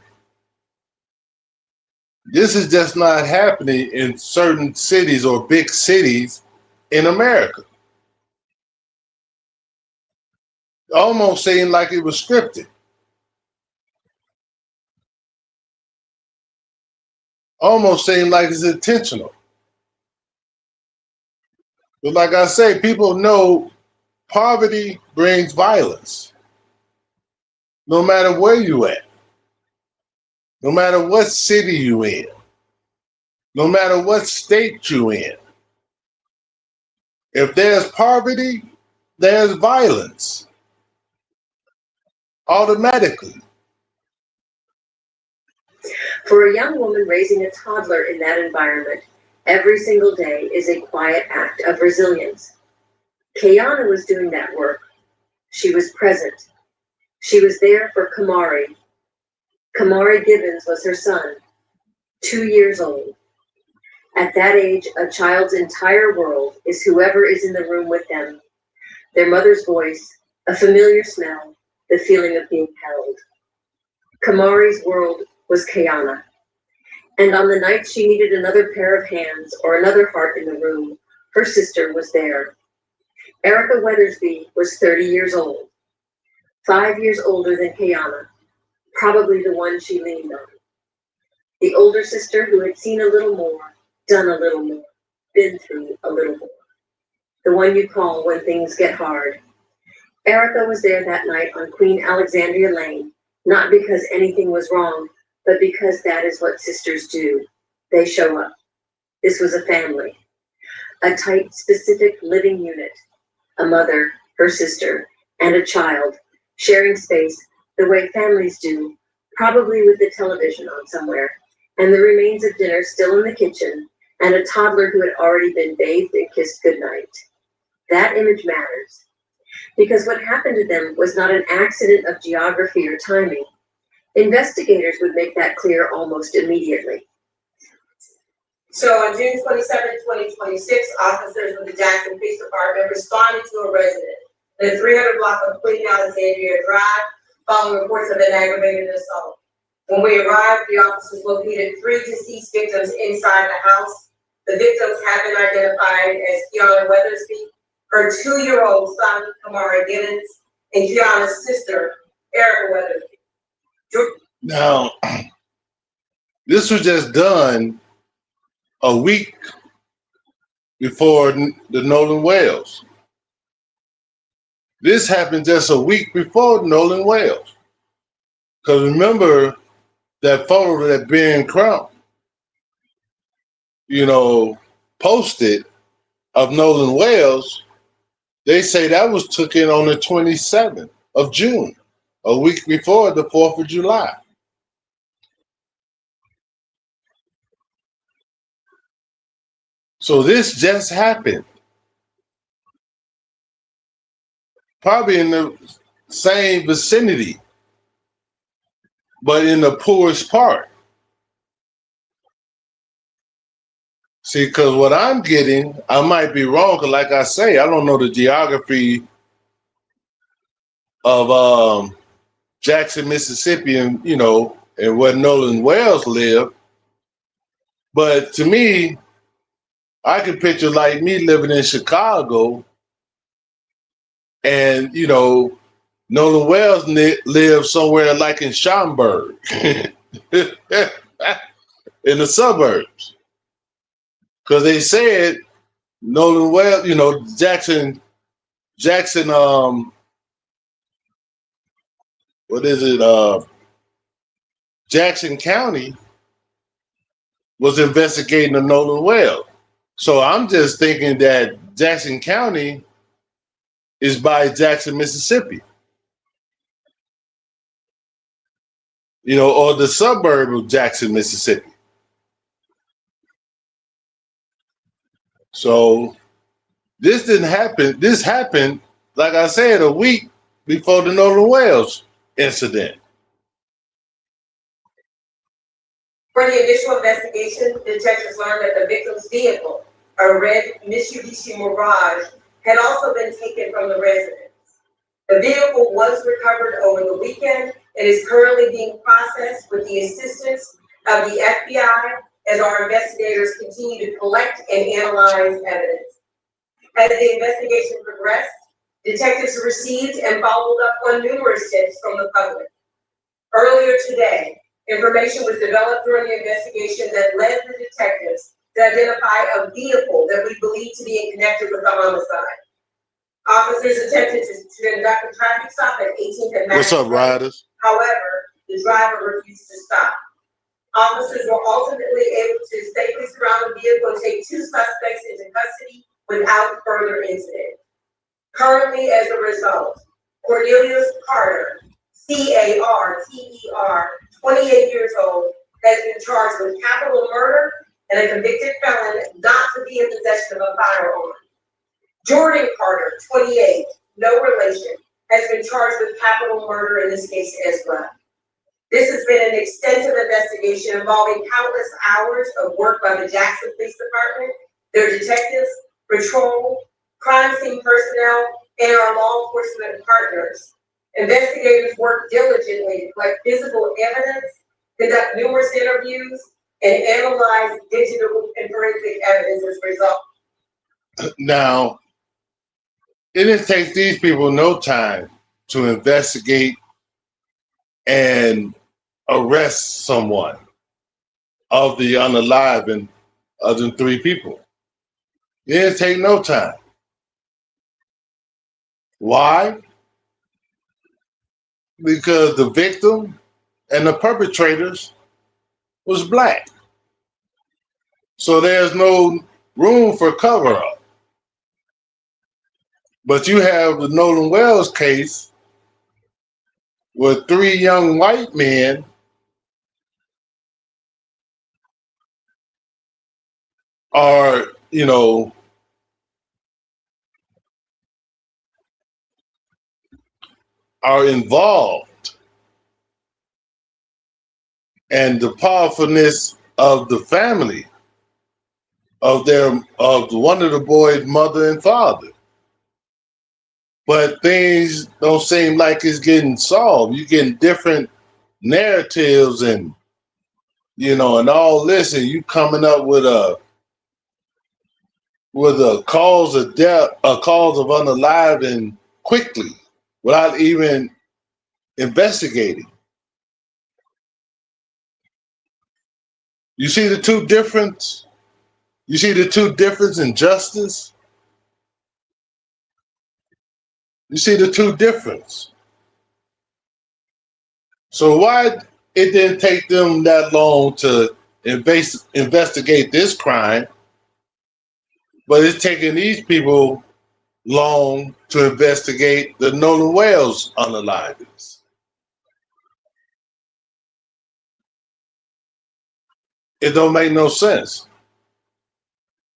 Speaker 1: this is just not happening in certain cities or big cities in America. It almost seemed like it was scripted. Almost seemed like it's intentional. But like I say, people know poverty brings violence. No matter where you at. No matter what city you in. No matter what state you in. If there's poverty, there's violence. Automatically.
Speaker 3: For a young woman raising a toddler in that environment, every single day is a quiet act of resilience. Kayana was doing that work. She was present. She was there for Kamari. Kamari Gibbons was her son, 2 years old. At that age, a child's entire world is whoever is in the room with them, their mother's voice, a familiar smell, the feeling of being held. Kamari's world was Kayana. And on the night she needed another pair of hands or another heart in the room, her sister was there. Erica Weathersby was 30 years old, 5 years older than Kayana, probably the one she leaned on. The older sister who had seen a little more, done a little more, been through a little more. The one you call when things get hard. Erica was there that night on Queen Alexandria Lane, not because anything was wrong, but because that is what sisters do. They show up. This was a family, a tight, specific living unit, a mother, her sister, and a child, sharing space the way families do, probably with the television on somewhere, and the remains of dinner still in the kitchen, and a toddler who had already been bathed and kissed goodnight. That image matters, because what happened to them was not an accident of geography or timing. Investigators would make that clear almost immediately.
Speaker 4: So on June 27, 2026, officers with the Jackson Police Department responded to a resident in the 300 block of Queen Alexandria Drive following reports of an aggravated assault. When we arrived, the officers located 3 deceased victims inside the house. The victims have been identified as Kiana Weathersby, her 2-year-old son, Kamari Gibbons, and Kiana's sister, Erica Weathersby.
Speaker 1: Now, this was just done a week before the Nolan Wells. This happened just a week before Nolan Wells. Because remember that photo that Ben Crump, posted of Nolan Wells, they say that was taken on the 27th of June, a week before the 4th of July. So this just happened. Probably in the same vicinity, but in the poorest part. See, because what I'm getting, I might be wrong, because like I say, I don't know the geography of Jackson, Mississippi, and and where Nolan Wells lived. But to me, I can picture like me living in Chicago, and Nolan Wells lived somewhere like in Schaumburg, in the suburbs. Because they said Nolan Wells, Jackson, what is it? Jackson County was investigating the Nolan Wells. So I'm just thinking that Jackson County is by Jackson, Mississippi. Or the suburb of Jackson, Mississippi. So this didn't happen. This happened, like I said, a week before the Nolan Wells incident.
Speaker 4: For the initial investigation, detectives learned that the victim's vehicle, a red Mitsubishi Mirage, had also been taken from the residence. The vehicle was recovered over the weekend and is currently being processed with the assistance of the FBI as our investigators continue to collect and analyze evidence. As the investigation progressed, detectives received and followed up on numerous tips from the public. Earlier today, information was developed during the investigation that led the detectives to identify a vehicle that we believe to be connected with the homicide. Officers attempted to conduct a traffic stop at 18th and Madison.
Speaker 1: What's up, riders?
Speaker 4: However, the driver refused to stop. Officers were ultimately able to safely surround the vehicle and take 2 suspects into custody without further incident. Currently, as a result, Cornelius Carter, C-A-R-T-E-R, 28 years old, has been charged with capital murder and a convicted felon not to be in possession of a firearm. Jordan Carter, 28, no relation, has been charged with capital murder in this case as well. This has been an extensive investigation involving countless hours of work by the Jackson Police Department, their detectives, patrol, crime scene personnel, and our law enforcement partners. Investigators work diligently to collect physical evidence, conduct numerous interviews, and analyze digital and forensic evidence as a result.
Speaker 1: Now, it didn't take these people no time to investigate and arrest someone of the unaliving of the three people. It didn't take no time. Why? Because the victim and the perpetrators was black. So there's no room for cover up. But you have the Nolan Wells case where three young white men are, are involved, and the powerfulness of the family of one of the boys' mother and father. But things don't seem like it's getting solved. You're getting different narratives and and all this, and you coming up with a cause of death, a cause of unaliving quickly without even investigating. You see the two difference? You see the two difference in justice? You see the two difference. So why it didn't take them that long to investigate this crime, but it's taking these people long to investigate the Nolan Wells unalivings? It don't make no sense.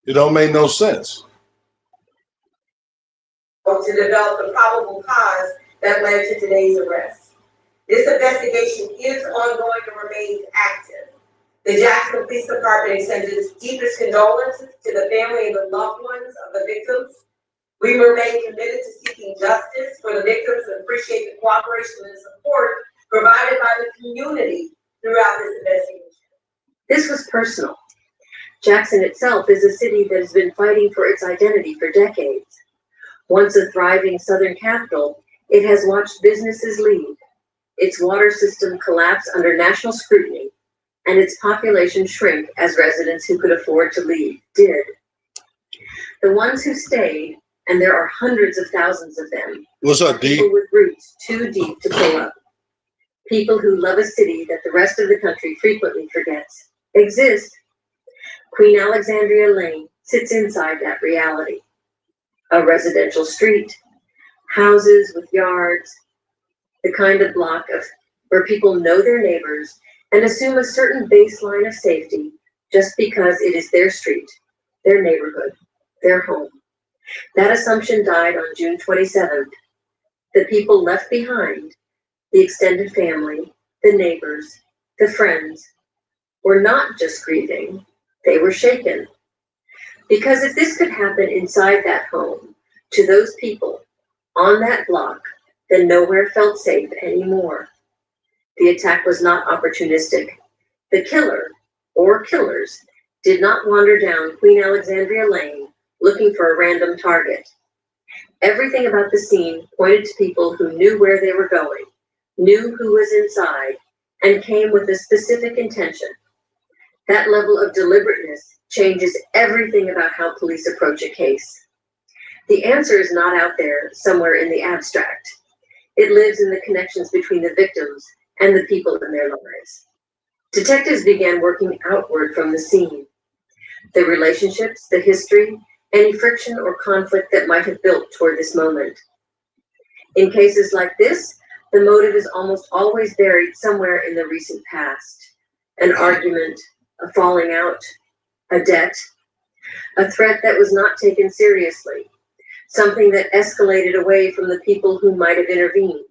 Speaker 1: It don't make no sense.
Speaker 4: To develop the probable cause that led to today's arrest. This investigation is ongoing and remains active. The Jackson Police Department extends its deepest condolences to the family and the loved ones of the victims. We remain committed to seeking justice for the victims and appreciate the cooperation and support provided by the community throughout this investigation.
Speaker 3: This was personal. Jackson itself is a city that has been fighting for its identity for decades. Once a thriving southern capital, it has watched businesses leave, its water system collapse under national scrutiny, and its population shrink as residents who could afford to leave did. The ones who stayed, and there are hundreds of thousands of them,
Speaker 1: What's up, D?
Speaker 3: people with roots too deep to pull up. People who love a city that the rest of the country frequently forgets exist. Queen Alexandria Lane sits inside that reality. A residential street, houses with yards, the kind of block where people know their neighbors and assume a certain baseline of safety just because it is their street, their neighborhood, their home. That assumption died on June 27th. The people left behind, the extended family, the neighbors, the friends, were not just grieving, they were shaken. Because if this could happen inside that home, to those people, on that block, then nowhere felt safe anymore. The attack was not opportunistic. The killer, or killers, did not wander down Queen Alexandria Lane looking for a random target. Everything about the scene pointed to people who knew where they were going, knew who was inside, and came with a specific intention. That level of deliberateness changes everything about how police approach a case. The answer is not out there somewhere in the abstract. It lives in the connections between the victims and the people in their lives. Detectives began working outward from the scene. The relationships, the history, any friction or conflict that might have built toward this moment. In cases like this, the motive is almost always buried somewhere in the recent past.
Speaker 2: An argument, a falling out, a debt, a threat that was not taken seriously, something that escalated away from the people who might have intervened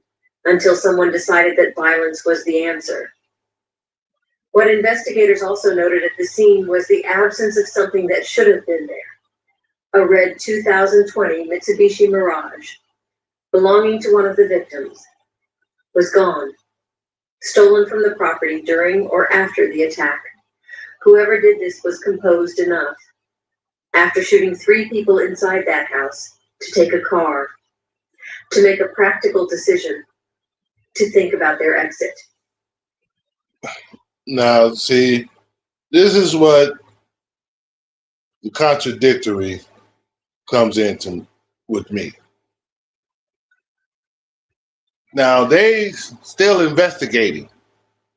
Speaker 2: until someone decided that violence was the answer. What investigators also noted at the scene was the absence of something that should have been there. A red 2020 Mitsubishi Mirage, belonging to one of the victims, was gone, stolen from the property during or after the attack. Whoever did this was composed enough, after shooting 3 people inside that house, to take a car, to make a practical decision, to think about their exit.
Speaker 1: Now, see, this is what the contradictory comes into with me. Now, they still investigating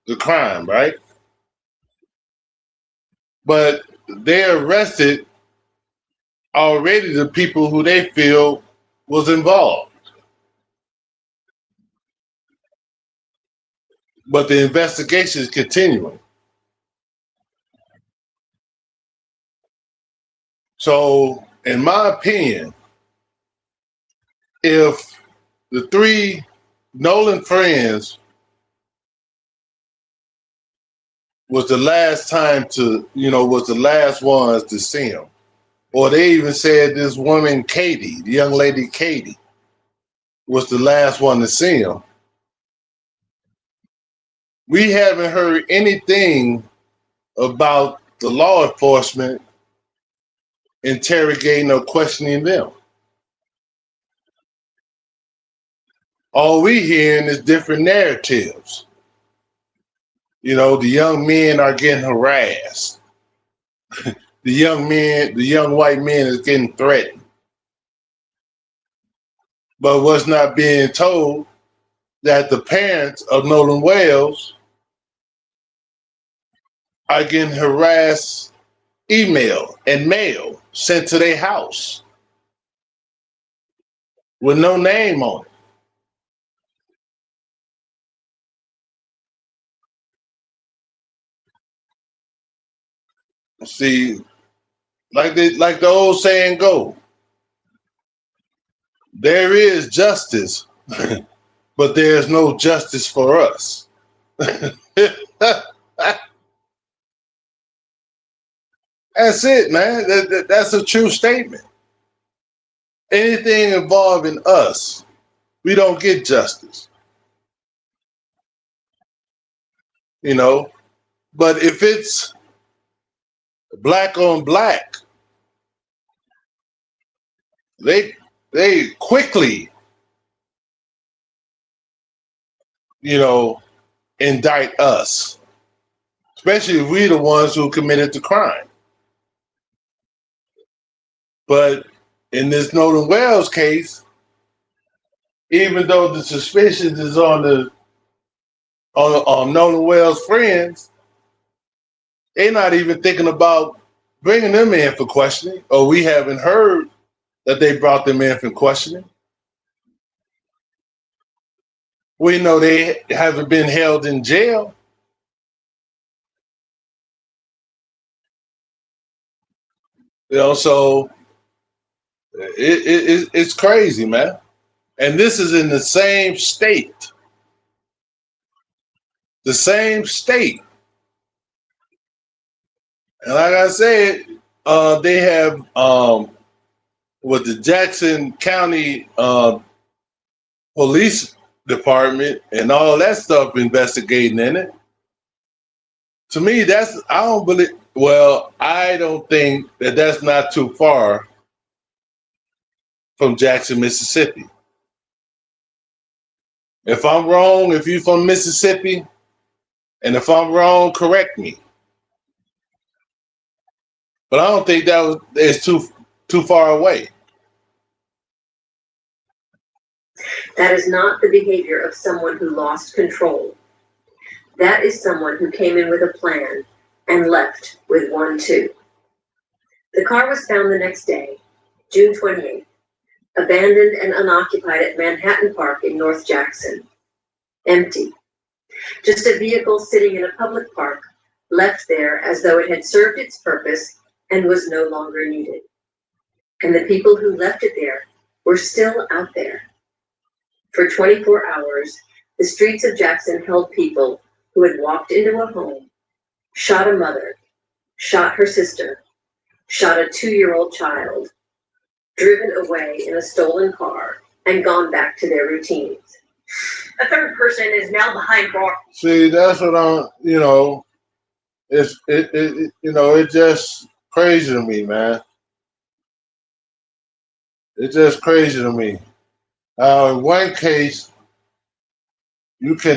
Speaker 1: the crime, right? But they arrested already the people who they feel was involved. But the investigation is continuing. So, in my opinion, if the 3 Nolan friends was the last was the last ones to see him, or they even said this woman, Katie, the young lady Katie, was the last one to see him, we haven't heard anything about the law enforcement interrogating or questioning them. All we hearing is different narratives. You know, the young men are getting harassed. The young white men is getting threatened. But what's not being told that the parents of Nolan Wells are getting harassed, email and mail sent to their house with no name on it. See, like the old saying go, there is justice, but there's no justice for us. That's it, man. That's a true statement. Anything involving us, we don't get justice. You know, but if it's black on black, they quickly, indict us, especially if we're the ones who committed the crime. But in this Nolan Wells case, even though the suspicion is on Nolan Wells' friends, they're not even thinking about bringing them in for questioning, or we haven't heard that they brought them in for questioning. We know they haven't been held in jail. So it's crazy, man. And this is in the same state. The same state. And like I said, they have with the Jackson County Police Department and all that stuff investigating in it. To me, I don't think that that's not too far from Jackson, Mississippi. If I'm wrong, if you're from Mississippi, and if I'm wrong, correct me. But I don't think it's too far away.
Speaker 2: That is not the behavior of someone who lost control. That is someone who came in with a plan and left with one too. The car was found the next day, June 28th, abandoned and unoccupied at Manhattan Park in North Jackson. Empty. Just a vehicle sitting in a public park
Speaker 3: left there as though it had served its purpose and was no longer needed. And the people who left it there were still out there. For 24 hours, the streets of Jackson held people who had walked into a home, shot a mother, shot her sister, shot a 2-year-old child, driven away in a stolen car, and gone back to their routines. A third person is now behind bars.
Speaker 1: See, that's what it's just crazy to me, man. It's just crazy to me. In one case, you can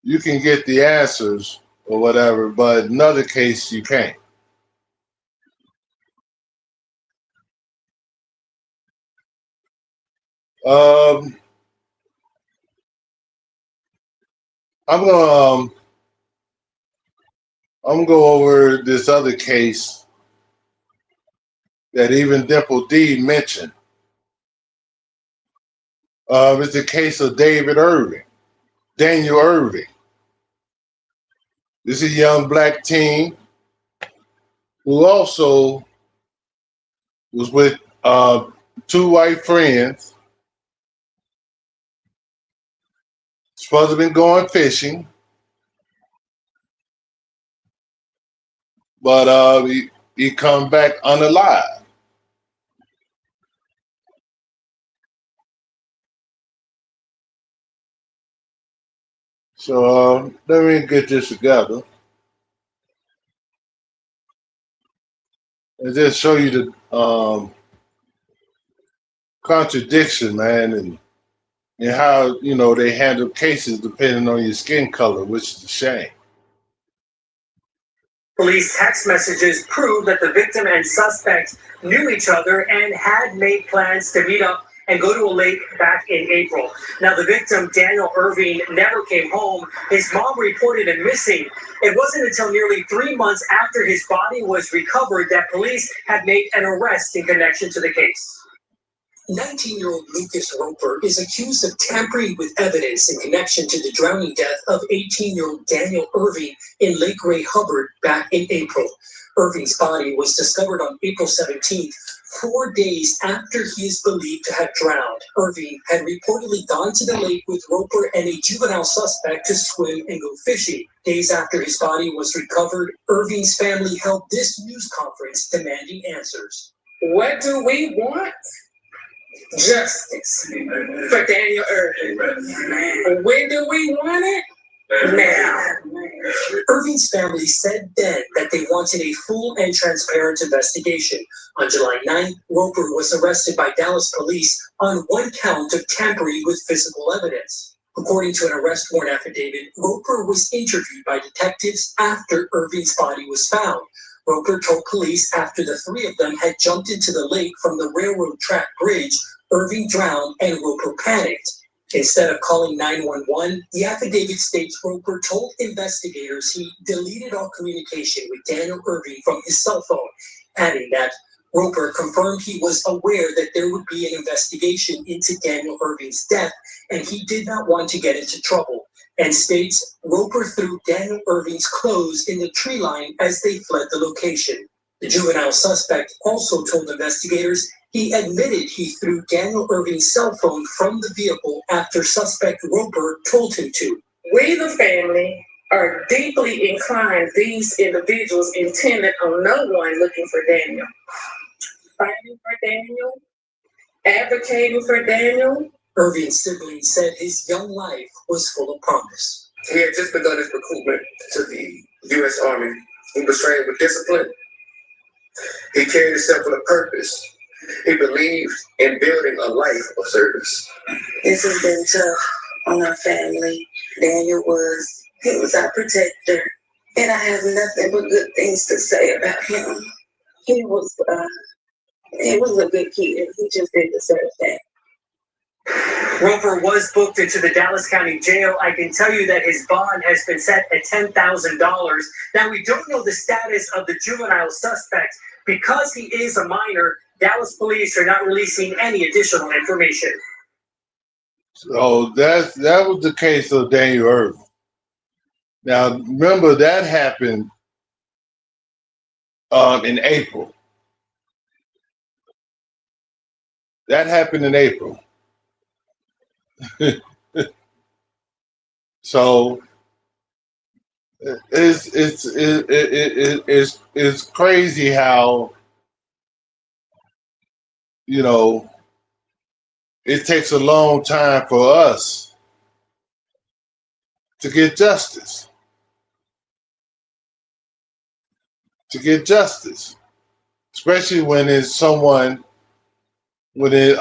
Speaker 1: you can get the answers or whatever, but in another case you can't. Um, I'm gonna go over this other case that even Dimple D mentioned. It's the case of Daniel Irving. This is a young black teen who also was with two white friends. Supposed to have been going fishing, but he come back unalive. So let me get this together and just show you the contradiction, man, and how they handle cases depending on your skin color, which is a shame.
Speaker 2: Police text messages prove that the victim and suspect knew each other and had made plans to meet up and go to a lake back in April. Now, the victim, Daniel Irving, never came home. His mom reported him missing. It wasn't until nearly 3 months after his body was recovered that police had made an arrest in connection to the case. 19-year-old Lucas Roper is accused of tampering with evidence in connection to the drowning death of 18-year-old Daniel Irving in Lake Ray Hubbard back in April. Irving's body was discovered on April 17th, 4 days after he is believed to have drowned. Irving had reportedly gone to the lake with Roper and a juvenile suspect to swim and go fishing. Days after his body was recovered, Irving's family held this news conference demanding answers. What do we want? Justice for Daniel Irving. When do we want it? Now. Irving's family said then that they wanted a full and transparent investigation. On July 9th, Roper was arrested by Dallas police on one count of tampering with physical evidence. According to an arrest warrant affidavit, Roper was interviewed by detectives after Irving's body was found. Roper told police after the three of them had jumped into the lake from the railroad track bridge, Irving drowned and Roper panicked. Instead of calling 911, the affidavit states Roper told investigators he deleted all communication with Daniel Irving from his cell phone, adding that Roper confirmed he was aware that there would be an investigation into Daniel Irving's death and he did not want to get into trouble, and states Roper threw Daniel Irving's clothes in the tree line as they fled the location. The juvenile suspect also told investigators he admitted he threw Daniel Irving's cell phone from the vehicle after suspect Roper told him to. We, the family, are deeply inclined these individuals intended on no one looking for Daniel. Fighting for Daniel, advocating for Daniel. Irving's siblings said his young life was full of promise. He had just begun his recruitment to the U.S. Army. He was trained with discipline. He carried himself with a purpose. He believed in building a life of service. This has been tough on our family. Daniel was our protector. And I have nothing but good things to say about him. He was a good kid. He just didn't deserve that. Roper was booked into the Dallas County Jail. I can tell you that his bond has been set at $10,000. Now, we don't know the status of the juvenile suspect. Because he is a minor, Dallas police are not releasing any additional information.
Speaker 1: So that was the case of Daniel Irvin. Now remember that happened in April. That happened in April. So it's crazy how you know it takes a long time for us to get justice. To get justice, especially when it's someone when it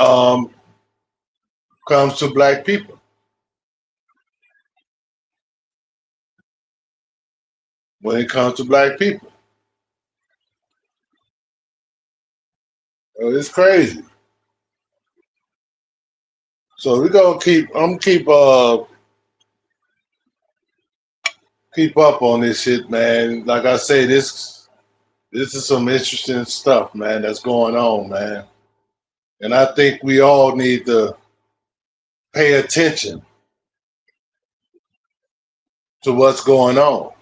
Speaker 1: comes to black people. When it comes to black people, it's crazy. So we're gonna keep. I'm keep up on this shit, man. Like I say, this is some interesting stuff, man. That's going on, man. And I think we all need to pay attention to what's going on.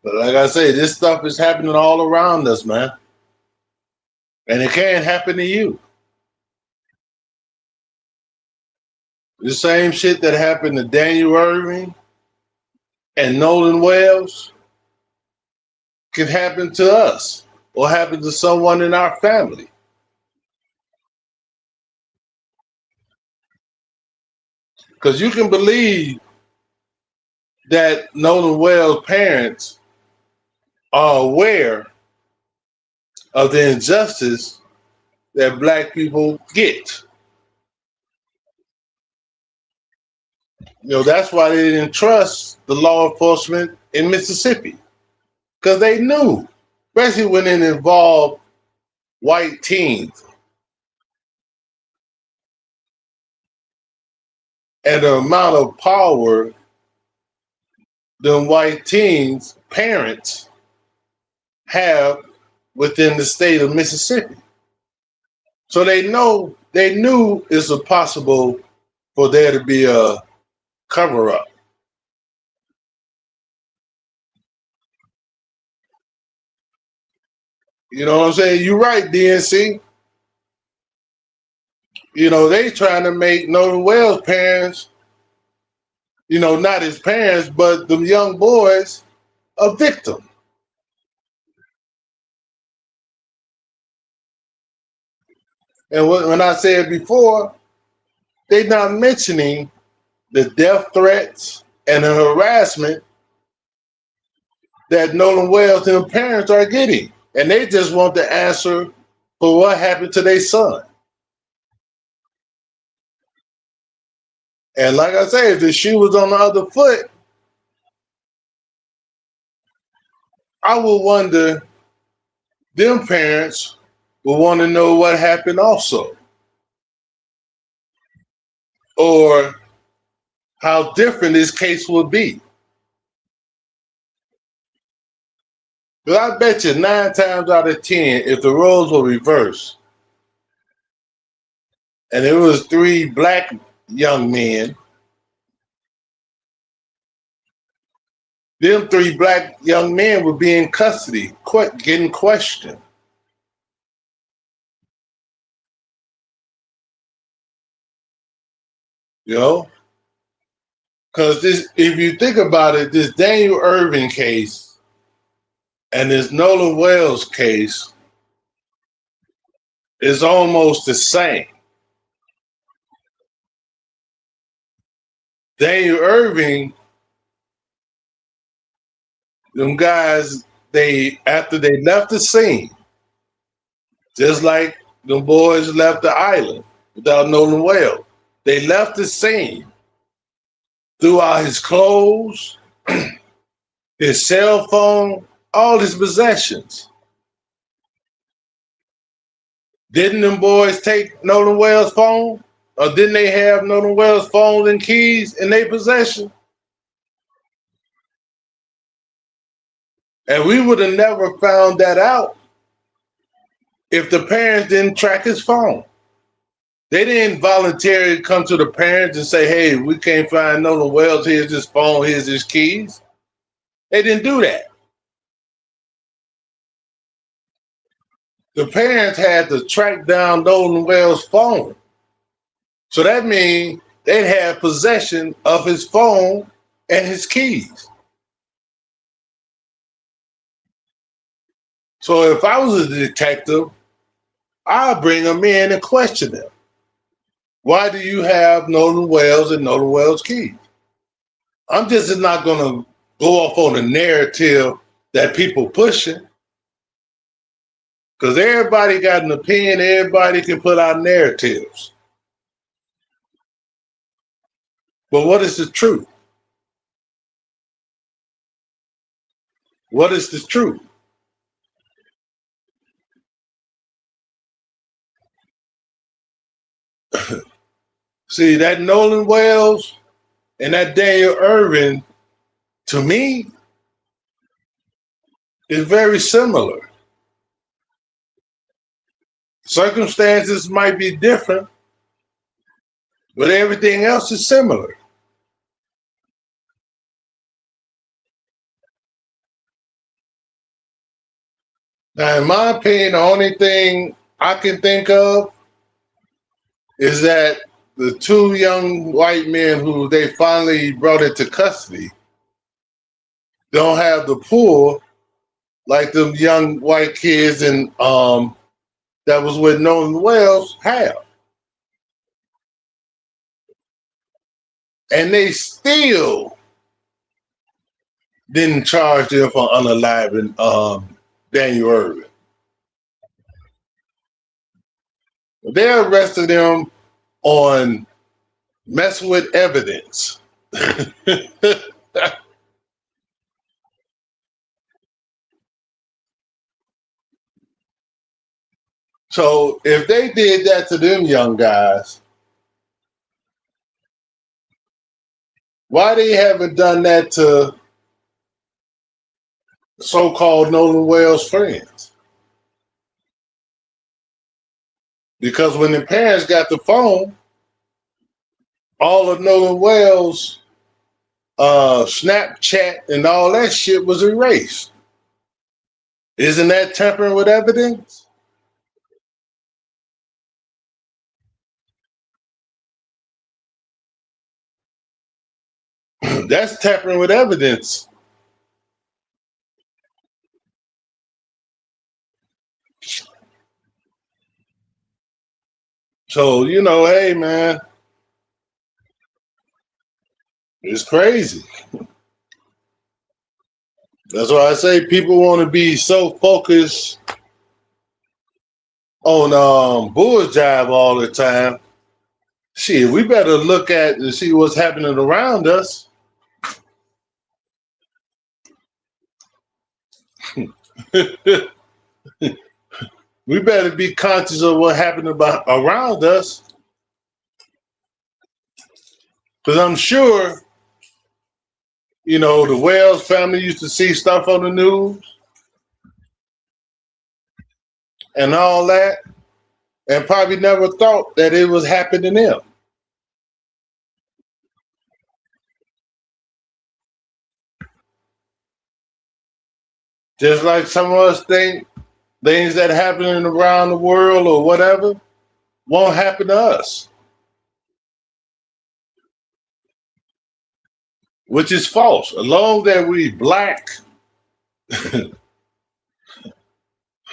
Speaker 1: But like I say, this stuff is happening all around us, man. And it can't happen to you. The same shit that happened to Daniel Irving and Nolan Wells can happen to us or happen to someone in our family. Because you can believe that Nolan Wells' parents are aware of the injustice that black people get. That's why they didn't trust the law enforcement in Mississippi. Because they knew, especially when it involved white teens and the amount of power the white teens' parents have within the state of Mississippi. So they knew it's possible for there to be a cover up. You know what I'm saying? You're right, DNC. They trying to make Nolan Wells' parents, not his parents, but the young boys, a victim. And when I said before, they're not mentioning the death threats and the harassment that Nolan Wells and the parents are getting. And they just want the answer for what happened to their son. And like I said, if the shoe was on the other foot, I would wonder, them parents would want to know what happened also. Or how different this case would be. But I bet you 9 times out of 10, if the roles were reversed, and there was 3 black young men, them 3 black young men would be in custody, getting questioned. Because if you think about it, this Daniel Irving case and this Nolan Wells case is almost the same. Daniel Irving, them guys, after they left the scene, just like the boys left the island without Nolan Wells, they left the scene, threw out his clothes, his cell phone, all his possessions. Didn't them boys take Nolan Wells' phone? Or didn't they have Nolan Wells' phone and keys in their possession? And we would have never found that out if the parents didn't track his phone. They didn't voluntarily come to the parents and say, hey, we can't find Nolan Wells. Here's his phone. Here's his keys. They didn't do that. The parents had to track down Nolan Wells' phone. So that means they'd have possession of his phone and his keys. So if I was a detective, I'd bring them in and question them. Why do you have Nolan Wells and Nolan Wells' keys? I'm just not going to go off on a narrative that people pushing, because everybody got an opinion. Everybody can put out narratives. But what is the truth? What is the truth? See, that Nolan Wells and that Daniel Irvin, to me, is very similar. Circumstances might be different, but everything else is similar. Now, in my opinion, the only thing I can think of is that the two young white men who they finally brought into custody don't have the pull like the young white kids and that was with Nolan Wells have. And they still didn't charge them for unaliving Daniel Irvin. They arrested him on messing with evidence. So if they did that to them young guys, why they haven't done that to so-called Nolan Wells friends? Because when the parents got the phone, all of Nolan Wells' Snapchat and all that shit was erased. Isn't that tampering with evidence? That's tampering with evidence. So, hey man, it's crazy. That's why I say people want to be so focused on bull jive all the time. Shit, we better look at and see what's happening around us. We better be conscious of what happened around us. Because I'm sure, the Wells family used to see stuff on the news and all that, and probably never thought that it was happening to them. Just like some of us think things that happening around the world or whatever won't happen to us, which is false. As long as we black,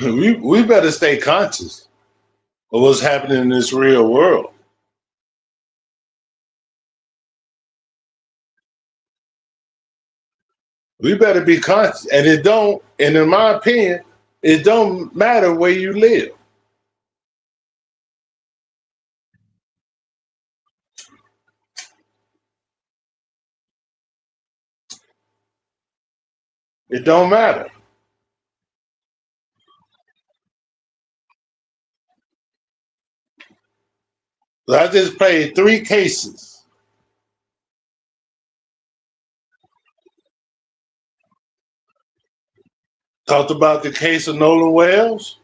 Speaker 1: we better stay conscious of what's happening in this real world. We better be conscious. And in my opinion, it don't matter where you live. It don't matter. So I just played 3 cases. Talked about the case of Nolan Wells.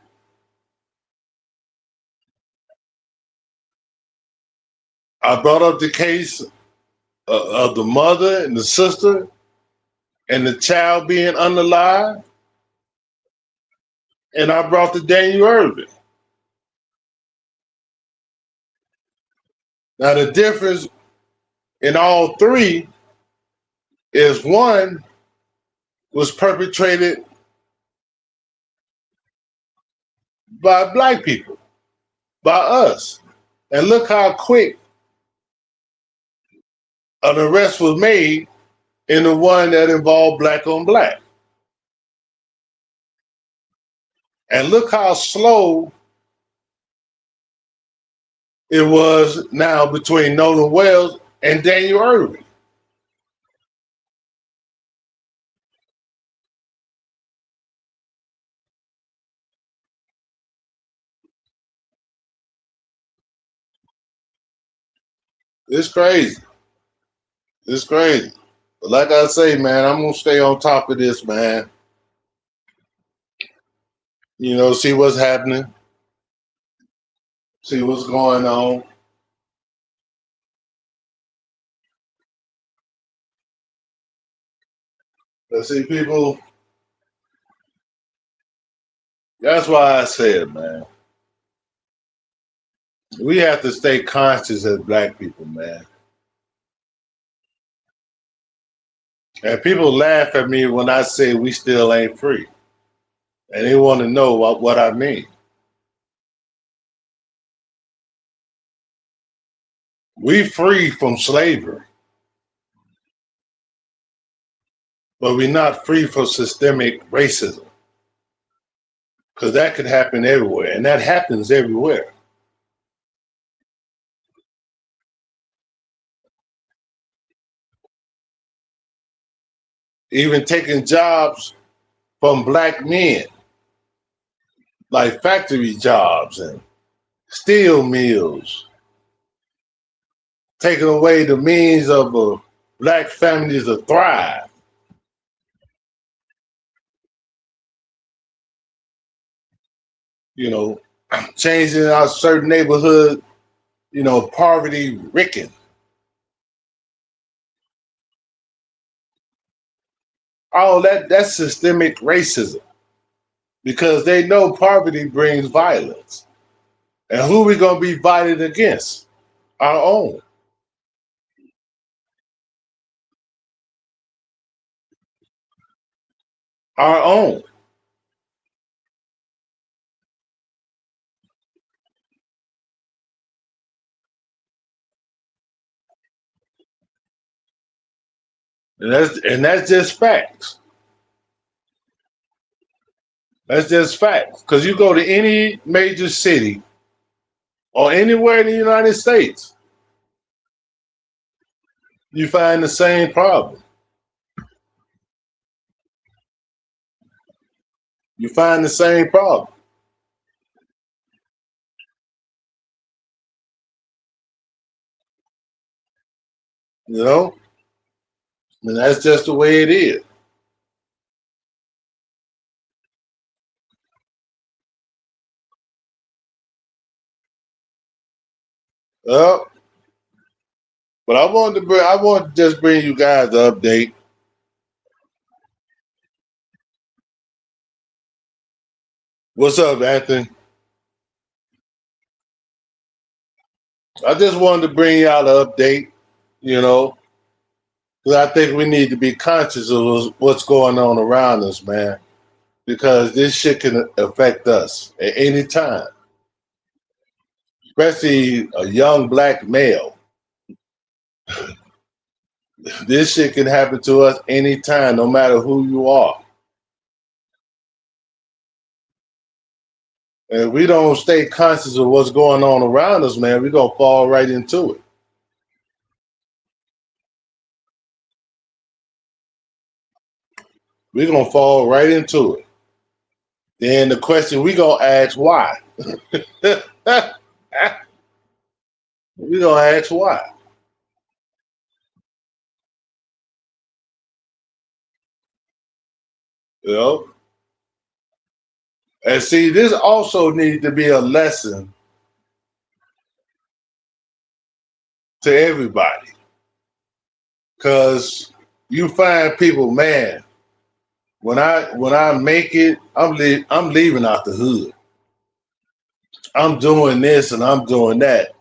Speaker 1: I brought up the case of the mother and the sister and the child being unalive, and I brought the Daniel Irvin. Now the difference in all three is one was perpetrated by black people, by us. And look how quick an arrest was made in the one that involved black on black. And look how slow it was now between Nolan Wells and Daniel Irvin. It's crazy. It's crazy. But like I say, man, I'm gonna stay on top of this, man. You know, see what's happening, see what's going on. But see, people, that's why I said, man, we have to stay conscious as black people, man. And people laugh at me when I say we still ain't free. And they want to know what I mean. We free from slavery, but we're not free from systemic racism. Because that could happen everywhere, and that happens everywhere. Even taking jobs from black men, like factory jobs and steel mills, taking away the means of black families to thrive. You know, changing our certain neighborhood, you know, poverty ricken. All that's systemic racism because they know poverty brings violence. And who are we going to be violent against? Our own. Our own. And that's just facts. That's just facts. Because you go to any major city or anywhere in the United States, you find the same problem. You find the same problem. You know? And that's just the way it is. Uh, but I want to just bring you guys the update. What's up, Anthony? I just wanted to bring y'all the update, you know, because I think we need to be conscious of what's going on around us, man, because this shit can affect us at any time, especially a young black male. This shit can happen to us anytime, no matter who you are. And if we don't stay conscious of what's going on around us, man, we're going to fall right into it. We're going to fall right into it. Then the question we're going to ask, why? We're going to ask why. You know? And see, this also needs to be a lesson to everybody. Cause you find people, man, when I make it, I'm leaving out the hood. I'm doing this and I'm doing that.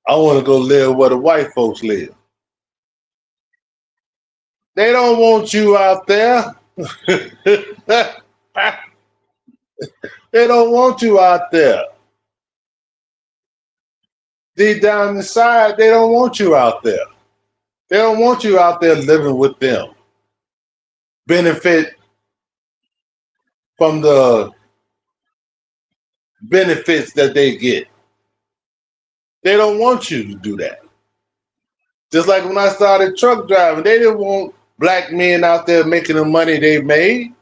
Speaker 1: I want to go live where the white folks live. They don't want you out there. They don't want you out there. Deep down inside, they don't want you out there. They don't want you out there living with them. Benefit from the benefits that they get. They don't want you to do that. Just like when I started truck driving, they didn't want black men out there making the money they made.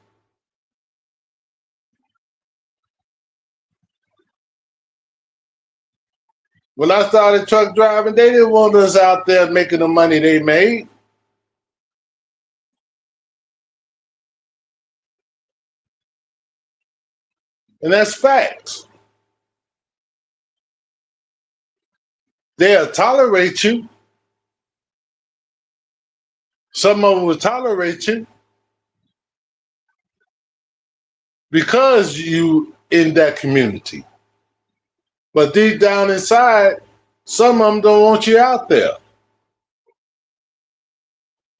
Speaker 1: When I started truck driving, they didn't want us out there making the money they made. And that's facts. They'll tolerate you. Some of them will tolerate you because you in that community. But deep down inside, some of them don't want you out there.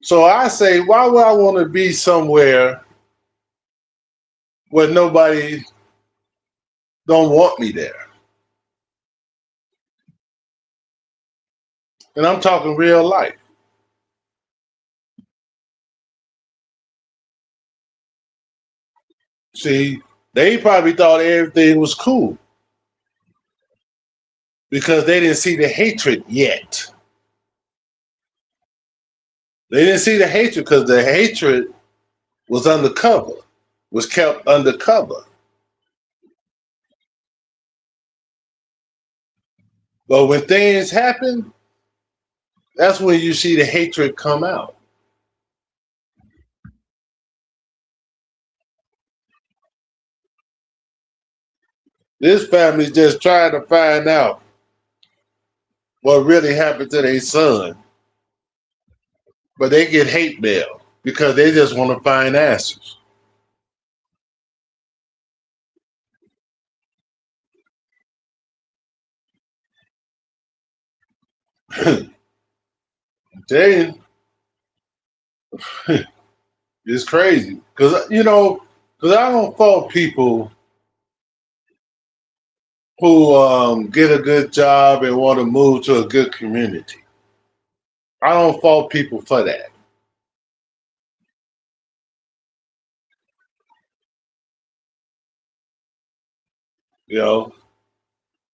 Speaker 1: So I say, why would I want to be somewhere where nobody don't want me there? And I'm talking real life. See, they probably thought everything was cool because they didn't see the hatred yet. They didn't see the hatred because the hatred was undercover, was kept undercover. But when things happen, that's when you see the hatred come out. This family's just trying to find out what really happened to their son. But they get hate mail because they just want to find answers. Jay, it's crazy because because I don't fault people who get a good job and want to move to a good community. I don't fault people for that. You know,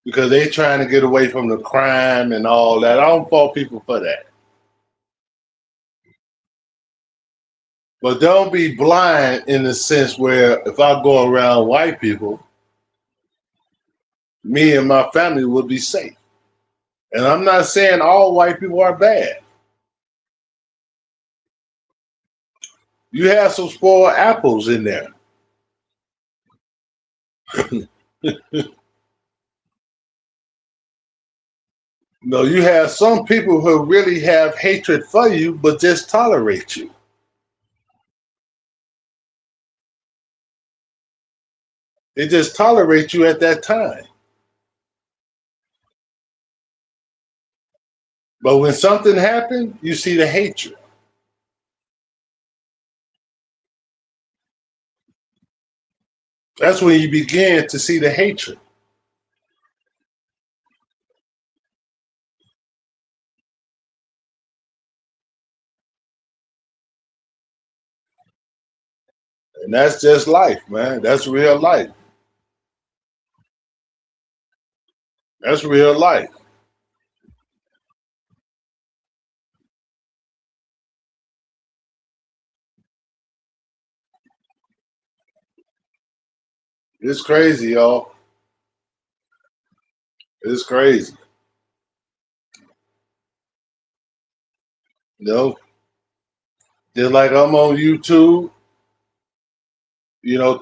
Speaker 1: because they trying to get away from the crime and all that. I don't fault people for that. But don't be blind in the sense where if I go around white people, me and my family will be safe. And I'm not saying all white people are bad. You have some spoiled apples in there. No, you have some people who really have hatred for you, but just tolerate you. They just tolerate you at that time. But when something happens, you see the hatred. That's when you begin to see the hatred. And that's just life, man. That's real life. That's real life. It's crazy, y'all. It's crazy. You know, just like I'm on YouTube,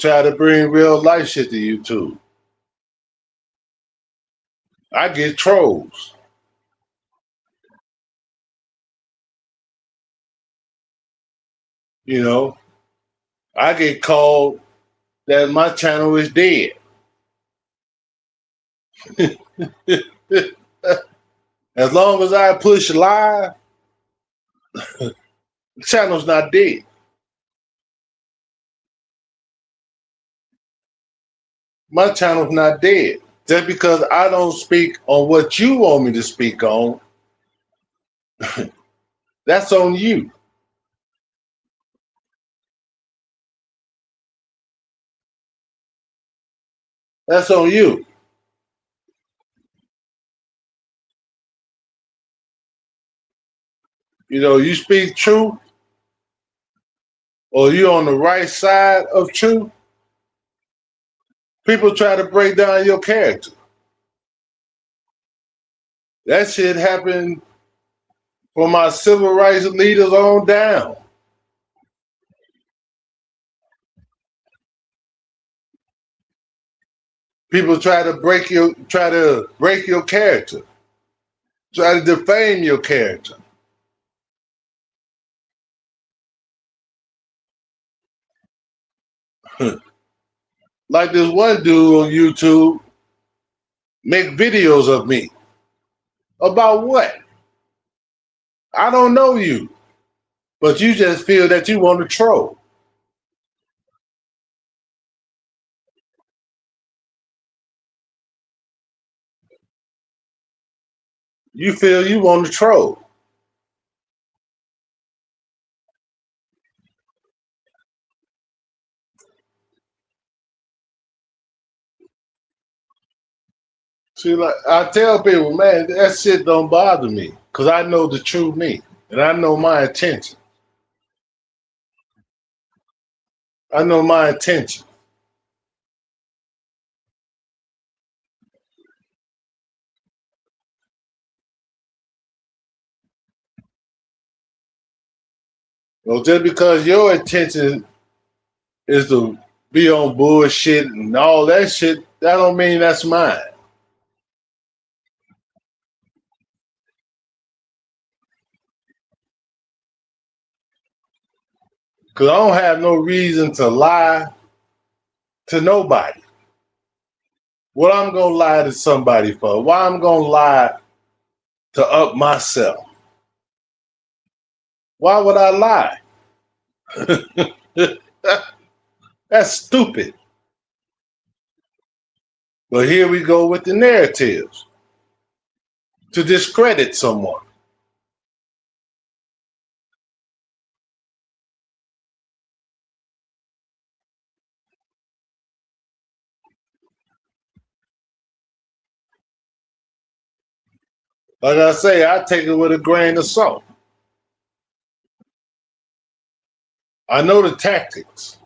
Speaker 1: try to bring real life shit to YouTube. I get trolls. You know, I get called that my channel is dead. As long as I push live, the channel's not dead. My channel's not dead. Just because I don't speak on what you want me to speak on, that's on you. That's on you. You know, you speak truth or you on the right side of truth, people try to break down your character. That shit happened from my civil rights leaders on down. People try to break your character, try to defame your character. Like this one dude on YouTube make videos of me. About what? I don't know you, but you just feel that you want to troll. You feel you want to troll. See, like I tell people, man, that shit don't bother me because I know the true me and I know my intention. I know my intention. Well, just because your intention is to be on bullshit and all that shit, that don't mean that's mine. Because I don't have no reason to lie to nobody. What I'm gonna lie to somebody for? Why I'm gonna lie to up myself? Why would I lie? That's stupid. But here we go with the narratives to discredit someone. Like I say, I take it with a grain of salt. I know the tactics.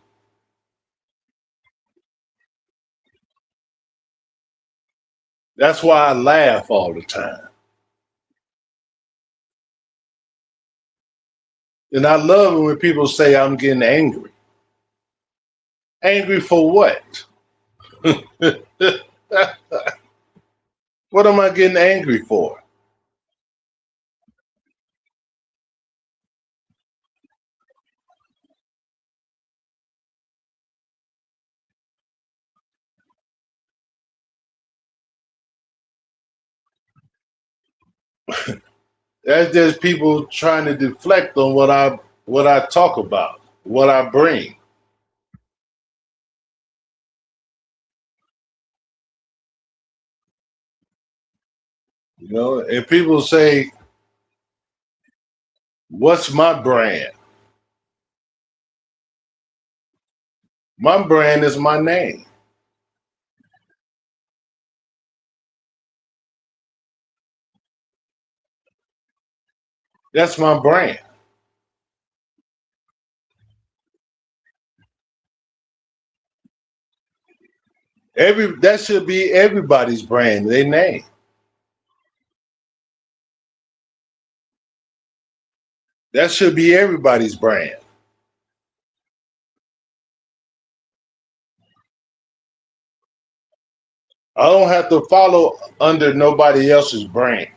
Speaker 1: That's why I laugh all the time. And I love it when people say I'm getting angry. Angry for what? What am I getting angry for? That's just people trying to deflect on what I talk about, what I bring. You know, and people say, "What's my brand?" My brand is my name. That's my brand. That should be everybody's brand, their name. That should be everybody's brand. I don't have to follow under nobody else's brand.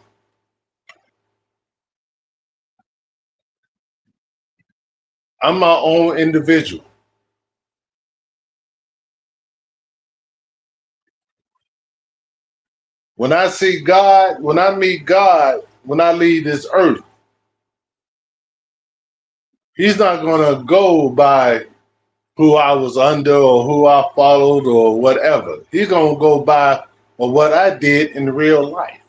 Speaker 1: I'm my own individual. When I see God, when I meet God, when I leave this earth, He's not going to go by who I was under or who I followed or whatever. He's going to go by what I did in real life.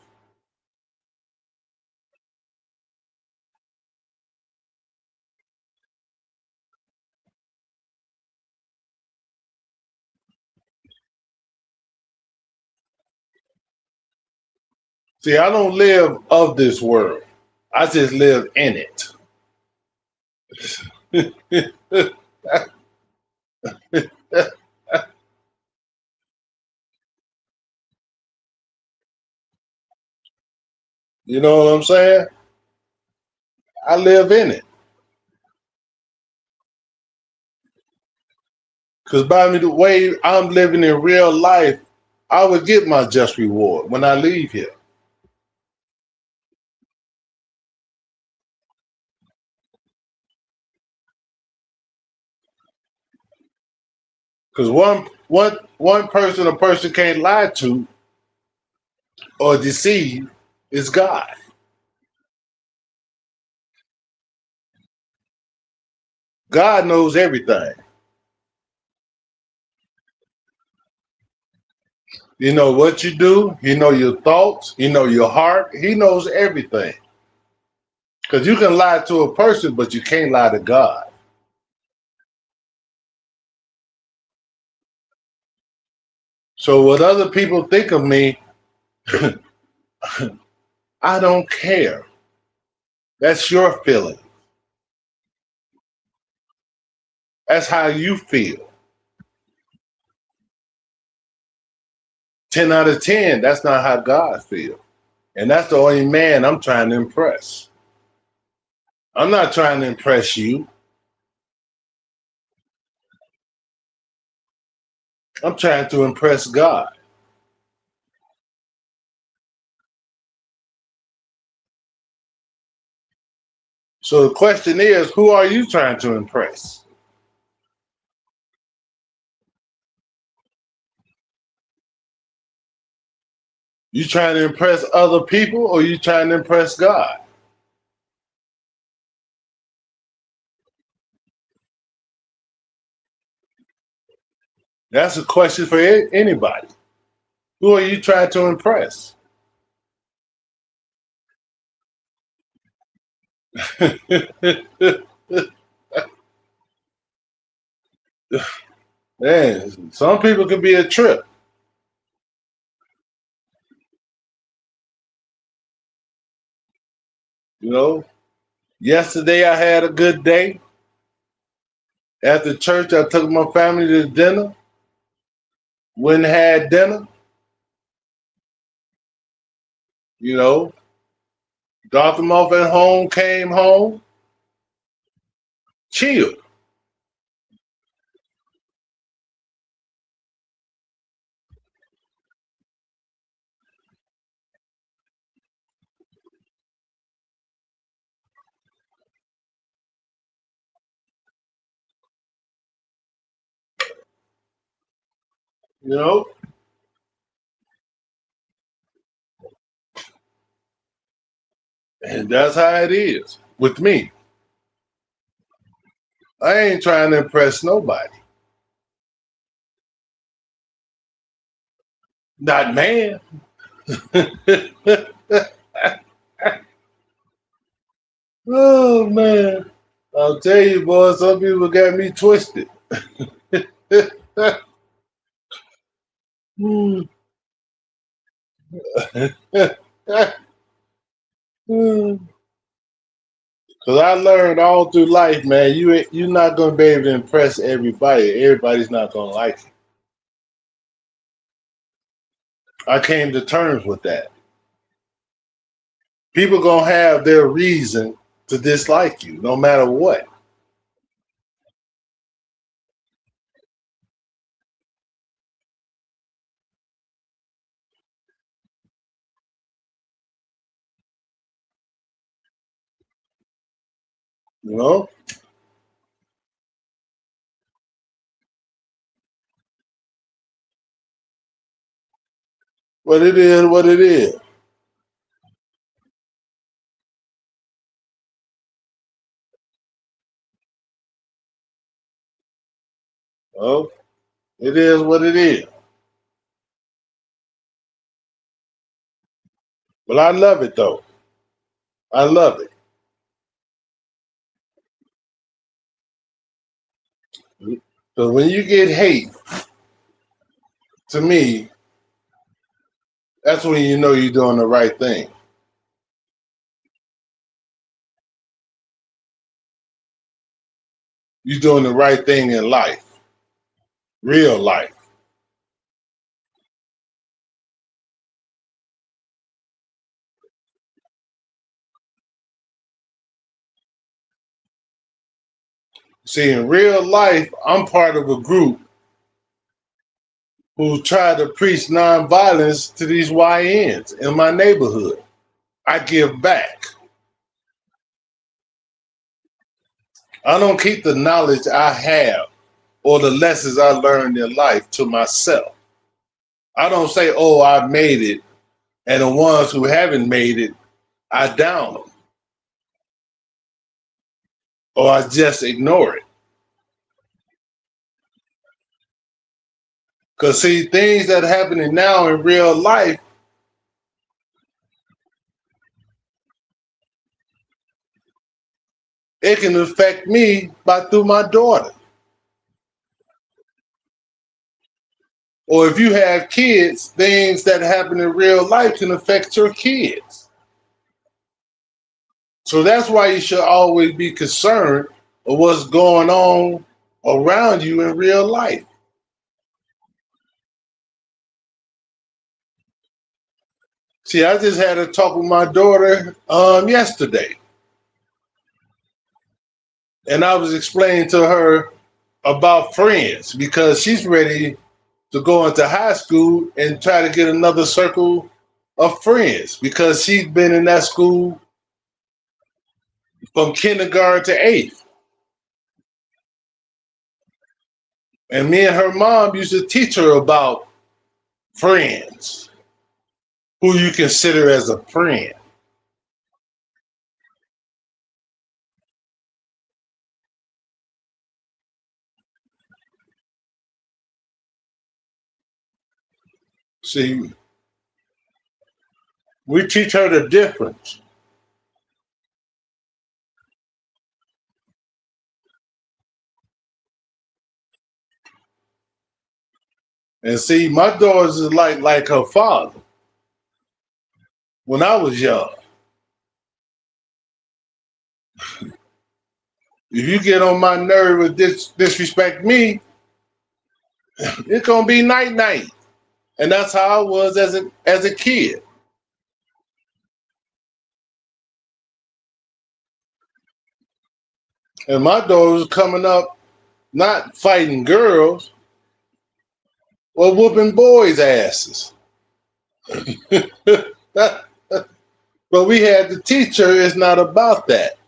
Speaker 1: See, I don't live of this world. I just live in it. You know what I'm saying? I live in it. Because by the way I'm living in real life, I would get my just reward when I leave here. Because one person a person can't lie to or deceive is God. God knows everything. He know what you do. He know your thoughts. He know your heart. He knows everything. Because you can lie to a person, but you can't lie to God. So what other people think of me, I don't care. That's your feeling. That's how you feel. 10 out of 10, that's not how God feels. And that's the only man I'm trying to impress. I'm not trying to impress you. I'm trying to impress God. So the question is, who are you trying to impress? You trying to impress other people or you trying to impress God? That's a question for anybody. Who are you trying to impress? Man, some people can be a trip, you know. Yesterday I had a good day. After church, I took my family to dinner. Went and had dinner, you know, dropped them off at home, came home, chilled, you know, and that's how it is with me. I ain't trying to impress nobody. Not man. Oh man. I'll tell you, boy, some people got me twisted. Because I learned all through life, man, you're not gonna be able to impress everybody. Everybody's not gonna like you. I came to terms with that. People gonna have their reason to dislike you, no matter what. You know, But it is what it is. Oh, it is what it is. But I love it though. I love it. Because when you get hate, to me, that's when you know you're doing the right thing. You're doing the right thing in life, real life. See, in real life, I'm part of a group who try to preach nonviolence to these YNs in my neighborhood. I give back. I don't keep the knowledge I have or the lessons I learned in life to myself. I don't say, oh, I made it, and the ones who haven't made it, I down them or I just ignore it. Because, see, things that are happening now in real life, it can affect me by through my daughter. Or if you have kids, things that happen in real life can affect your kids. So that's why you should always be concerned of what's going on around you in real life. See, I just had a talk with my daughter yesterday, and I was explaining to her about friends because she's ready to go into high school and try to get another circle of friends because she's been in that school from kindergarten to eighth. And me and her mom used to teach her about friends, who you consider as a friend. See, we teach her the difference. And see, my daughter's is like her father when I was young. If you get on my nerve or disrespect me, it's gonna be night night. And that's how I was as a kid. And my daughter was coming up not fighting girls or whooping boys' asses. but we had to teach her it's not about that.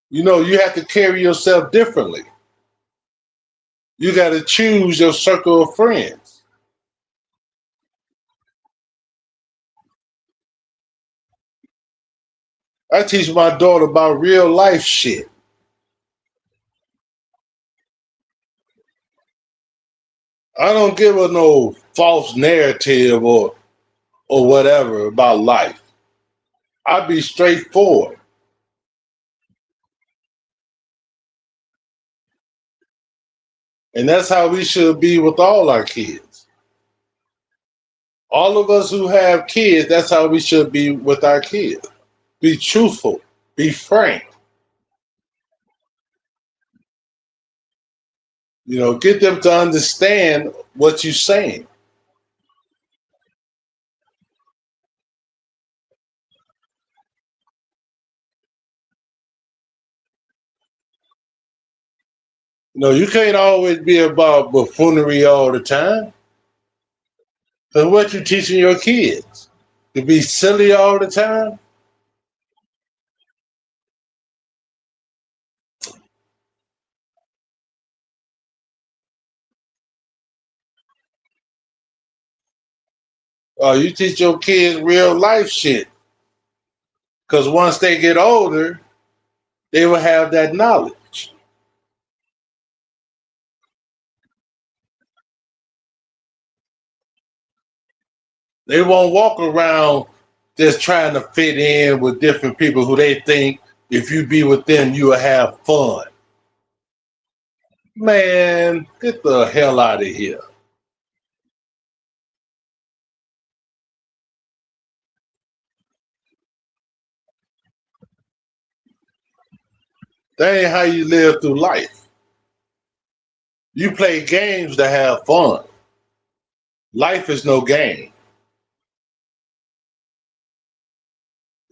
Speaker 1: You know, you have to carry yourself differently. You got to choose your circle of friends. I teach my daughter about real life shit. I don't give her no false narrative or whatever about life. I be straightforward. And that's how we should be with all our kids. All of us who have kids, that's how we should be with our kids. Be truthful, be frank. You know, get them to understand what you're saying. You know, you can't always be about buffoonery all the time. Because what you teaching your kids? To be silly all the time? You teach your kids real life shit. Because once they get older, they will have that knowledge. They won't walk around just trying to fit in with different people who they think if you be with them, you will have fun. Man, get the hell out of here. That ain't how you live through life. You play games to have fun. Life is no game.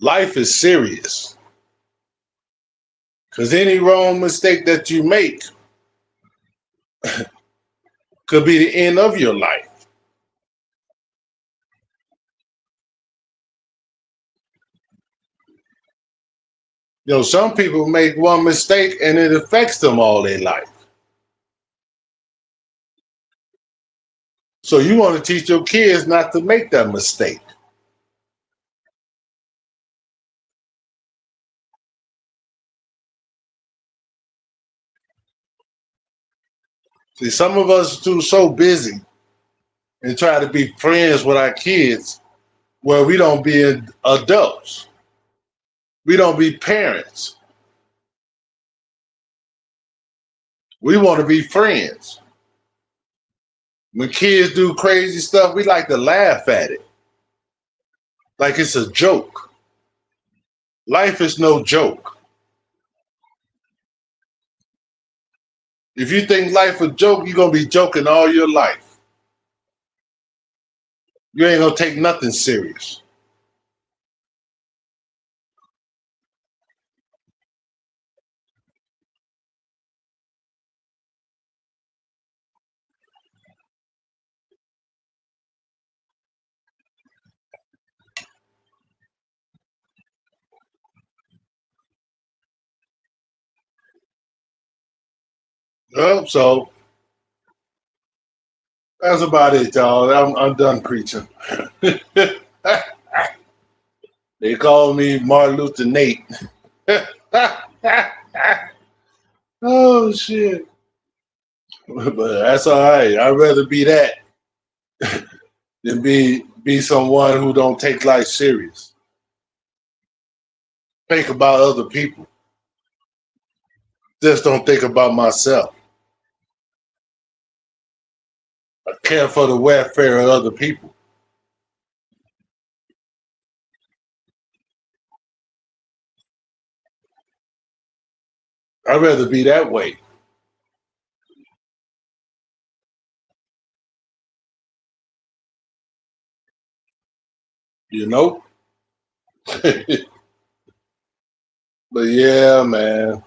Speaker 1: Life is serious. Because any wrong mistake that you make could be the end of your life. You know, some people make one mistake and it affects them all their life. So you want to teach your kids not to make that mistake. See, some of us are so busy and try to be friends with our kids where we don't be adults. We don't be parents. We want to be friends. When kids do crazy stuff, we like to laugh at it like it's a joke. Life is no joke. If you think life a joke, you're going to be joking all your life. You ain't going to take nothing serious. So that's about it, y'all. I'm done preaching. They call me Martin Luther Nate. Oh, shit. But that's all right. I'd rather be that than be someone who don't take life serious. Think about other people. Just don't think about myself. I care for the welfare of other people. I'd rather be that way. You know? But yeah, man.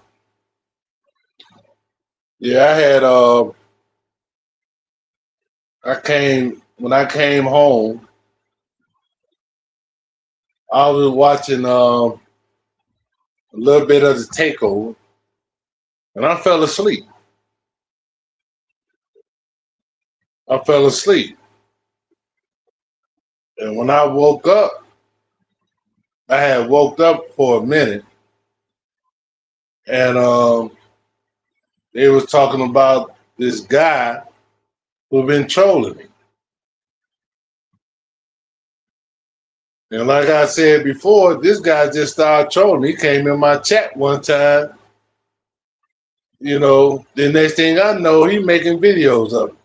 Speaker 1: Yeah, when I came home, I was watching a little bit of the takeover and I fell asleep. I fell asleep. And when I woke up, I had woke up for a minute and they was talking about this guy who been trolling me. And like I said before, this guy just started trolling. He came in my chat one time. You know, the next thing I know, he making videos of it.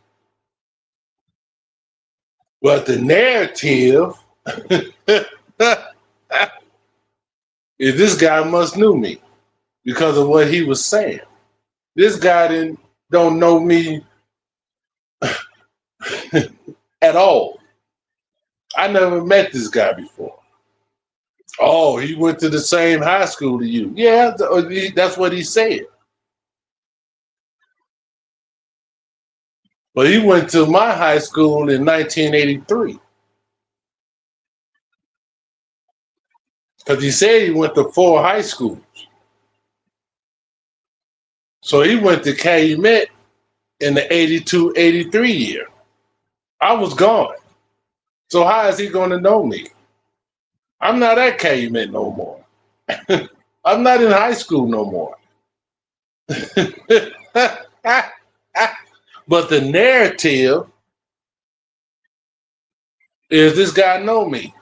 Speaker 1: But the narrative is this guy must knew me because of what he was saying. This guy don't know me at all. I never met this guy before. Oh, he went to the same high school to you. Yeah, that's what he said. But he went to my high school in 1983. Because he said he went to 4 high schools. So he went to Calumet in the 82, 83 year. I was gone. So how is he going to know me? I'm not at Calumet no more. I'm not in high school no more. But the narrative is this guy know me.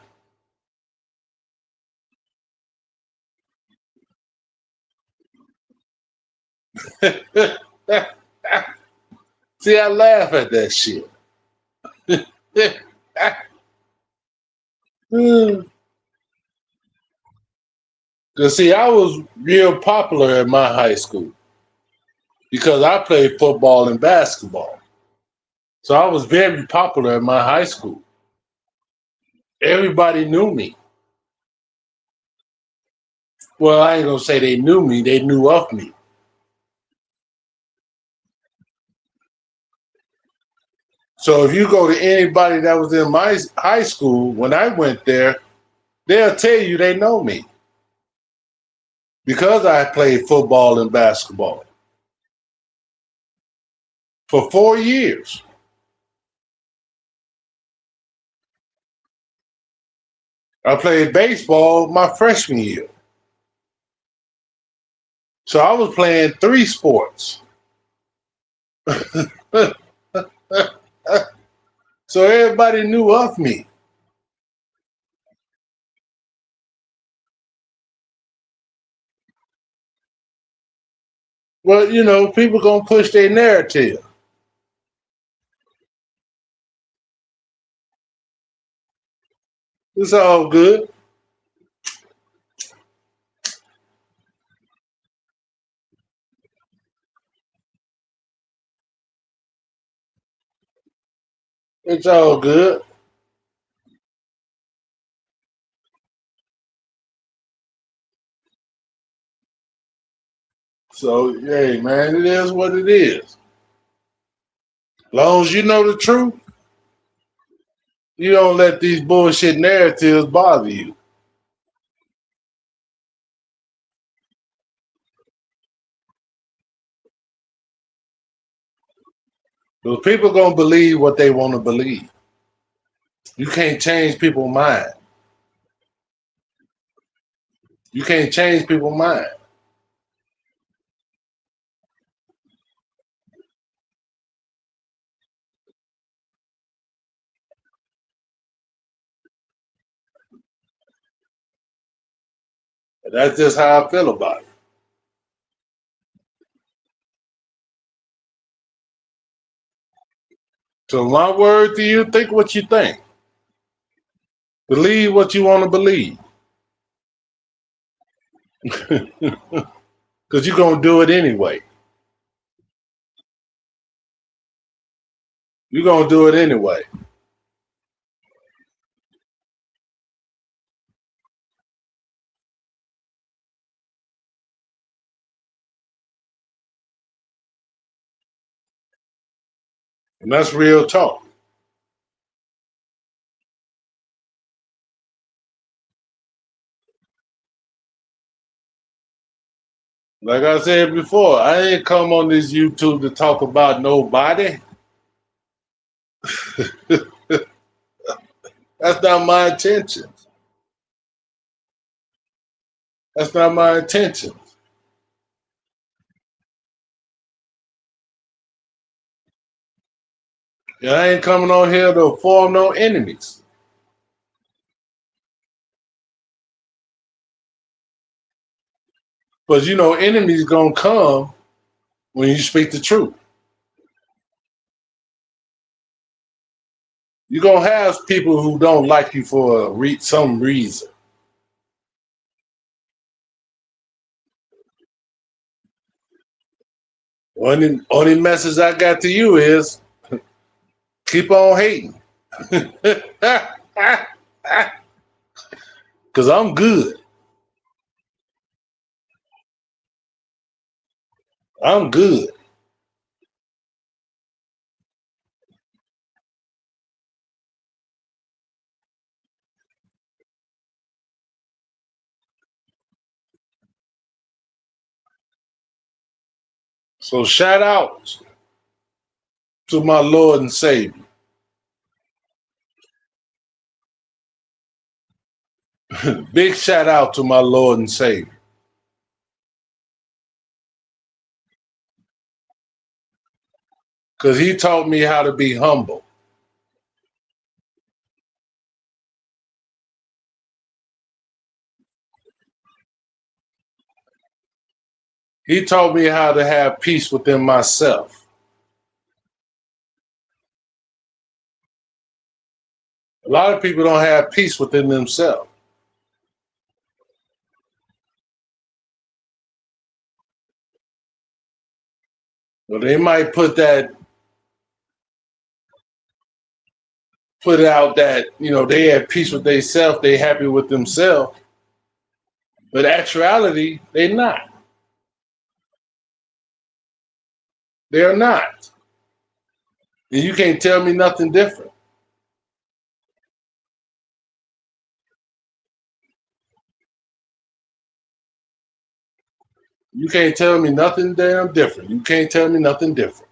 Speaker 1: See, I laugh at that shit. Cause see, I was real popular at my high school because I played football and basketball. So I was very popular at my high school. Everybody knew me. Well, I ain't gonna say they knew me, they knew of me. So if you go to anybody that was in my high school when I went there, they'll tell you they know me because I played football and basketball for 4 years. I played baseball my freshman year. So I was playing 3 sports. So everybody knew of me. Well, people gonna push their narrative. It's all good. It's all good. So, hey, man, it is what it is. As long as you know the truth, you don't let these bullshit narratives bother you. Because people gonna believe what they want to believe. You can't change people's mind. You can't change people's mind. That's just how I feel about it. So my word to you, think what you think. Believe what you want to believe. Because you're gonna do it anyway. You're gonna do it anyway. And that's real talk. Like I said before, I ain't come on this YouTube to talk about nobody. That's not my intention. That's not my intention. And I ain't coming on here to form no enemies. But enemies gonna come when you speak the truth. You're gonna have people who don't like you for some reason. Only message I got to you is keep on hating. Cause I'm good. I'm good. So shout out to my Lord and Savior. Big shout out to my Lord and Savior. Because he taught me how to be humble. He taught me how to have peace within myself. A lot of people don't have peace within themselves. Well, they might put out that, they have peace with themselves, they happy with themselves. But actuality, they not. They're not. And you can't tell me nothing different. You can't tell me nothing damn different. You can't tell me nothing different.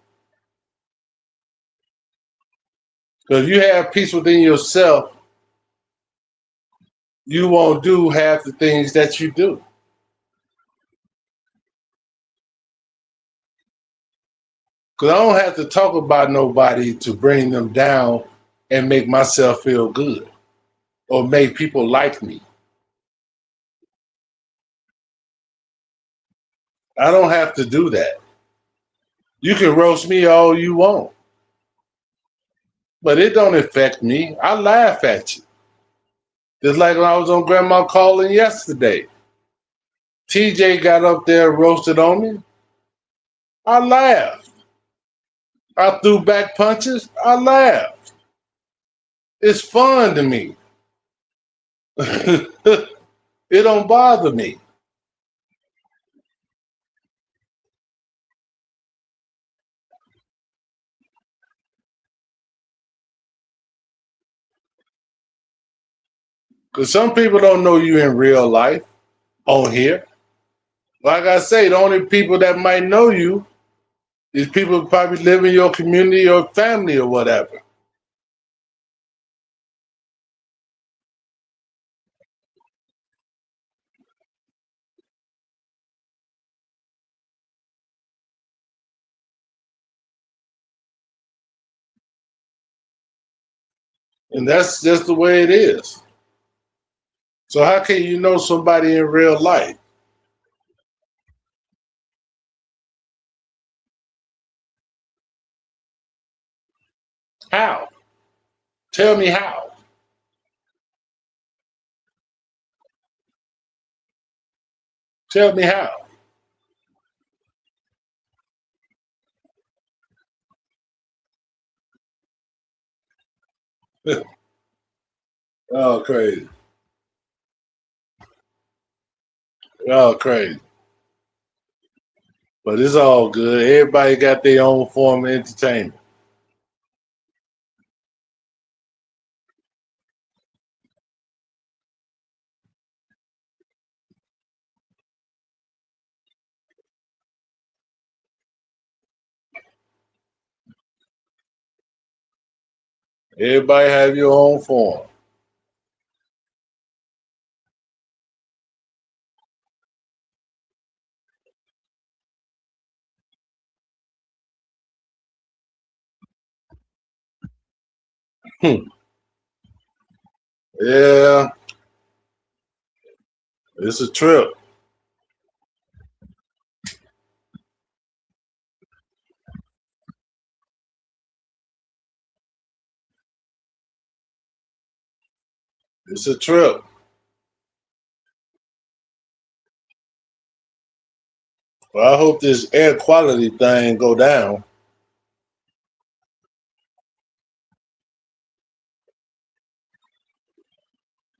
Speaker 1: Because if you have peace within yourself, you won't do half the things that you do. Because I don't have to talk about nobody to bring them down and make myself feel good or make people like me. I don't have to do that. You can roast me all you want, but it don't affect me. I laugh at you. Just like when I was on Grandma Calling yesterday. TJ got up there and roasted on me. I laughed. I threw back punches. I laughed. It's fun to me. It don't bother me. Because some people don't know you in real life on here. Like I say, the only people that might know you is people who probably live in your community or family or whatever. And that's just the way it is. So how can you know somebody in real life? How? Tell me how. Tell me how. Oh, crazy. Oh, crazy. But it's all good. Everybody got their own form of entertainment. Everybody have your own form. Yeah, it's a trip. It's a trip. Well, I hope this air quality thing go down.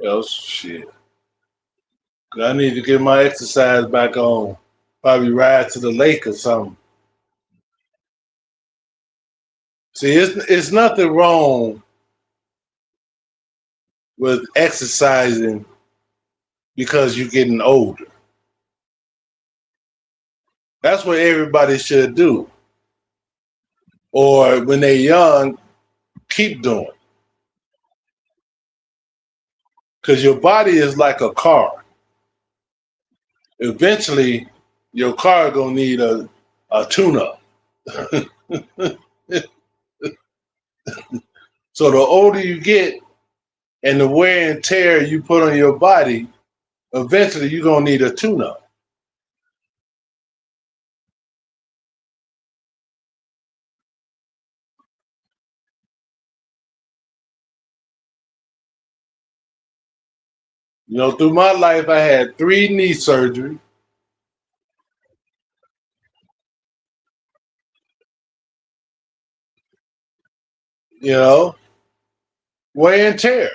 Speaker 1: Else, shit. 'Cause I need to get my exercise back on. Probably ride to the lake or something. See, it's nothing wrong with exercising because you're getting older. That's what everybody should do. Or when they're young, keep doing. Because your body is like a car. Eventually, your car gonna need a tune-up. So the older you get and the wear and tear you put on your body, eventually you're gonna need a tune-up. You know, through my life, I had 3 knee surgery. You know, wear and tear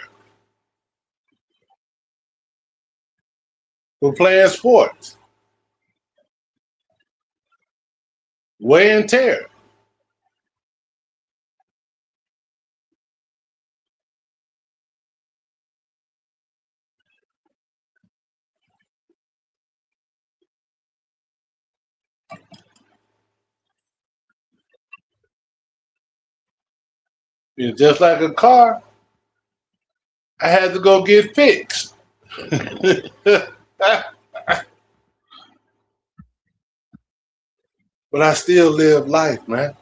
Speaker 1: for playing sports. Wear and tear. You know, just like a car, I had to go get fixed. But I still live life, man.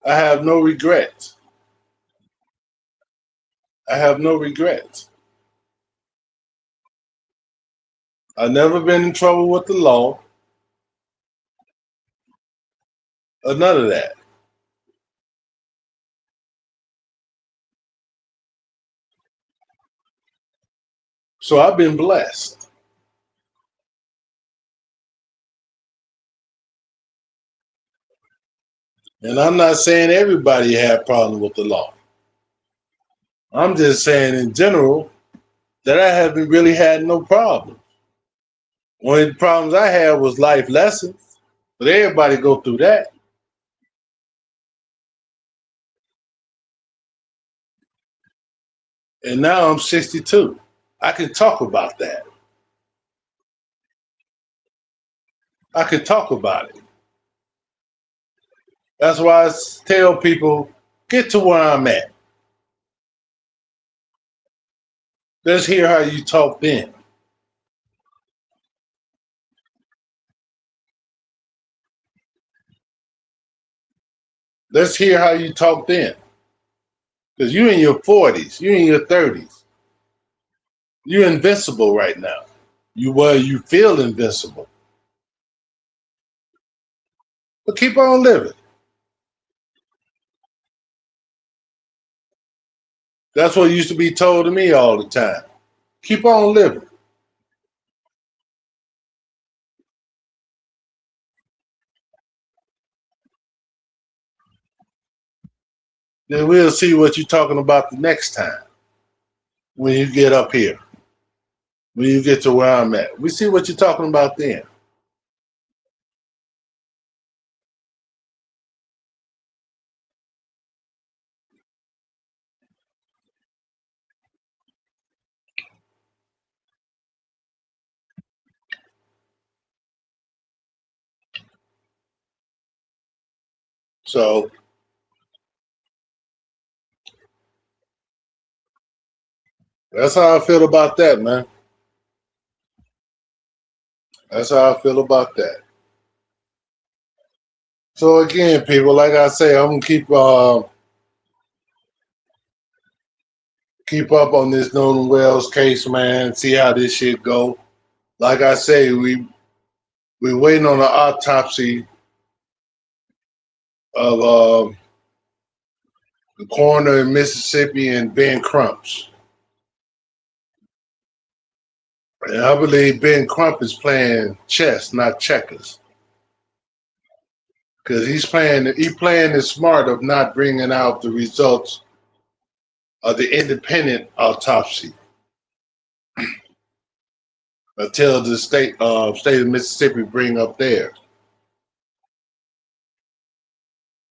Speaker 1: I have no regrets. I have no regrets. I've never been in trouble with the law or none of that. So I've been blessed. And I'm not saying everybody had problems with the law. I'm just saying in general that I haven't really had no problem. One of the problems I had was life lessons. But everybody go through that. And now I'm 62. I can talk about that. I can talk about it. That's why I tell people, get to where I'm at. Let's hear how you talk then. Let's hear how you talk then. Because you're in your 40s, you're in your 30s. You're invincible right now. You feel invincible. But keep on living. That's what used to be told to me all the time. Keep on living. Then we'll see what you're talking about the next time when you get up here, when you get to where I'm at. We see what you're talking about then. So that's how I feel about that, man. That's how I feel about that. So again, people, like I say, I'm gonna keep up on this Nolan Wells case, man. See how this shit go. Like I say, we waiting on the autopsy of the coroner in Mississippi and Ben Crumps. And I believe Ben Crump is playing chess, not checkers, because he playing the smart of not bringing out the results of the independent autopsy until the state of Mississippi bring up theirs,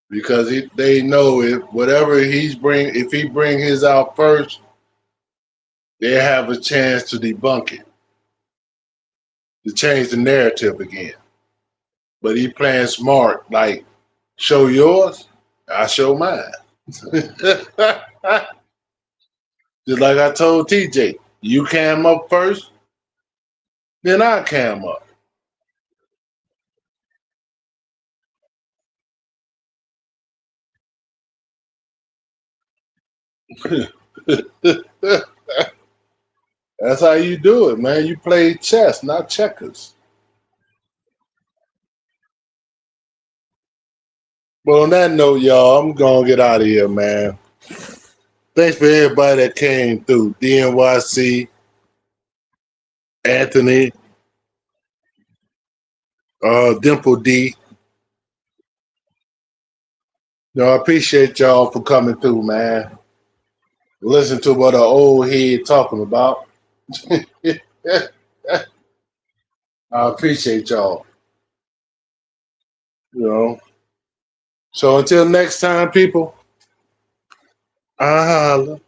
Speaker 1: because they know if he bring his out first, they have a chance to debunk it, to change the narrative again. But he playing smart, like show yours, I show mine. Just like I told TJ, you cam up first, then I cam up. That's how you do it, man. You play chess, not checkers. But on that note, y'all, I'm gonna get out of here, man. Thanks for everybody that came through. DNYC, Anthony, Dimple D. I appreciate y'all for coming through, man. Listen to what an old head talking about. I appreciate y'all. You know. So until next time, people, I holla.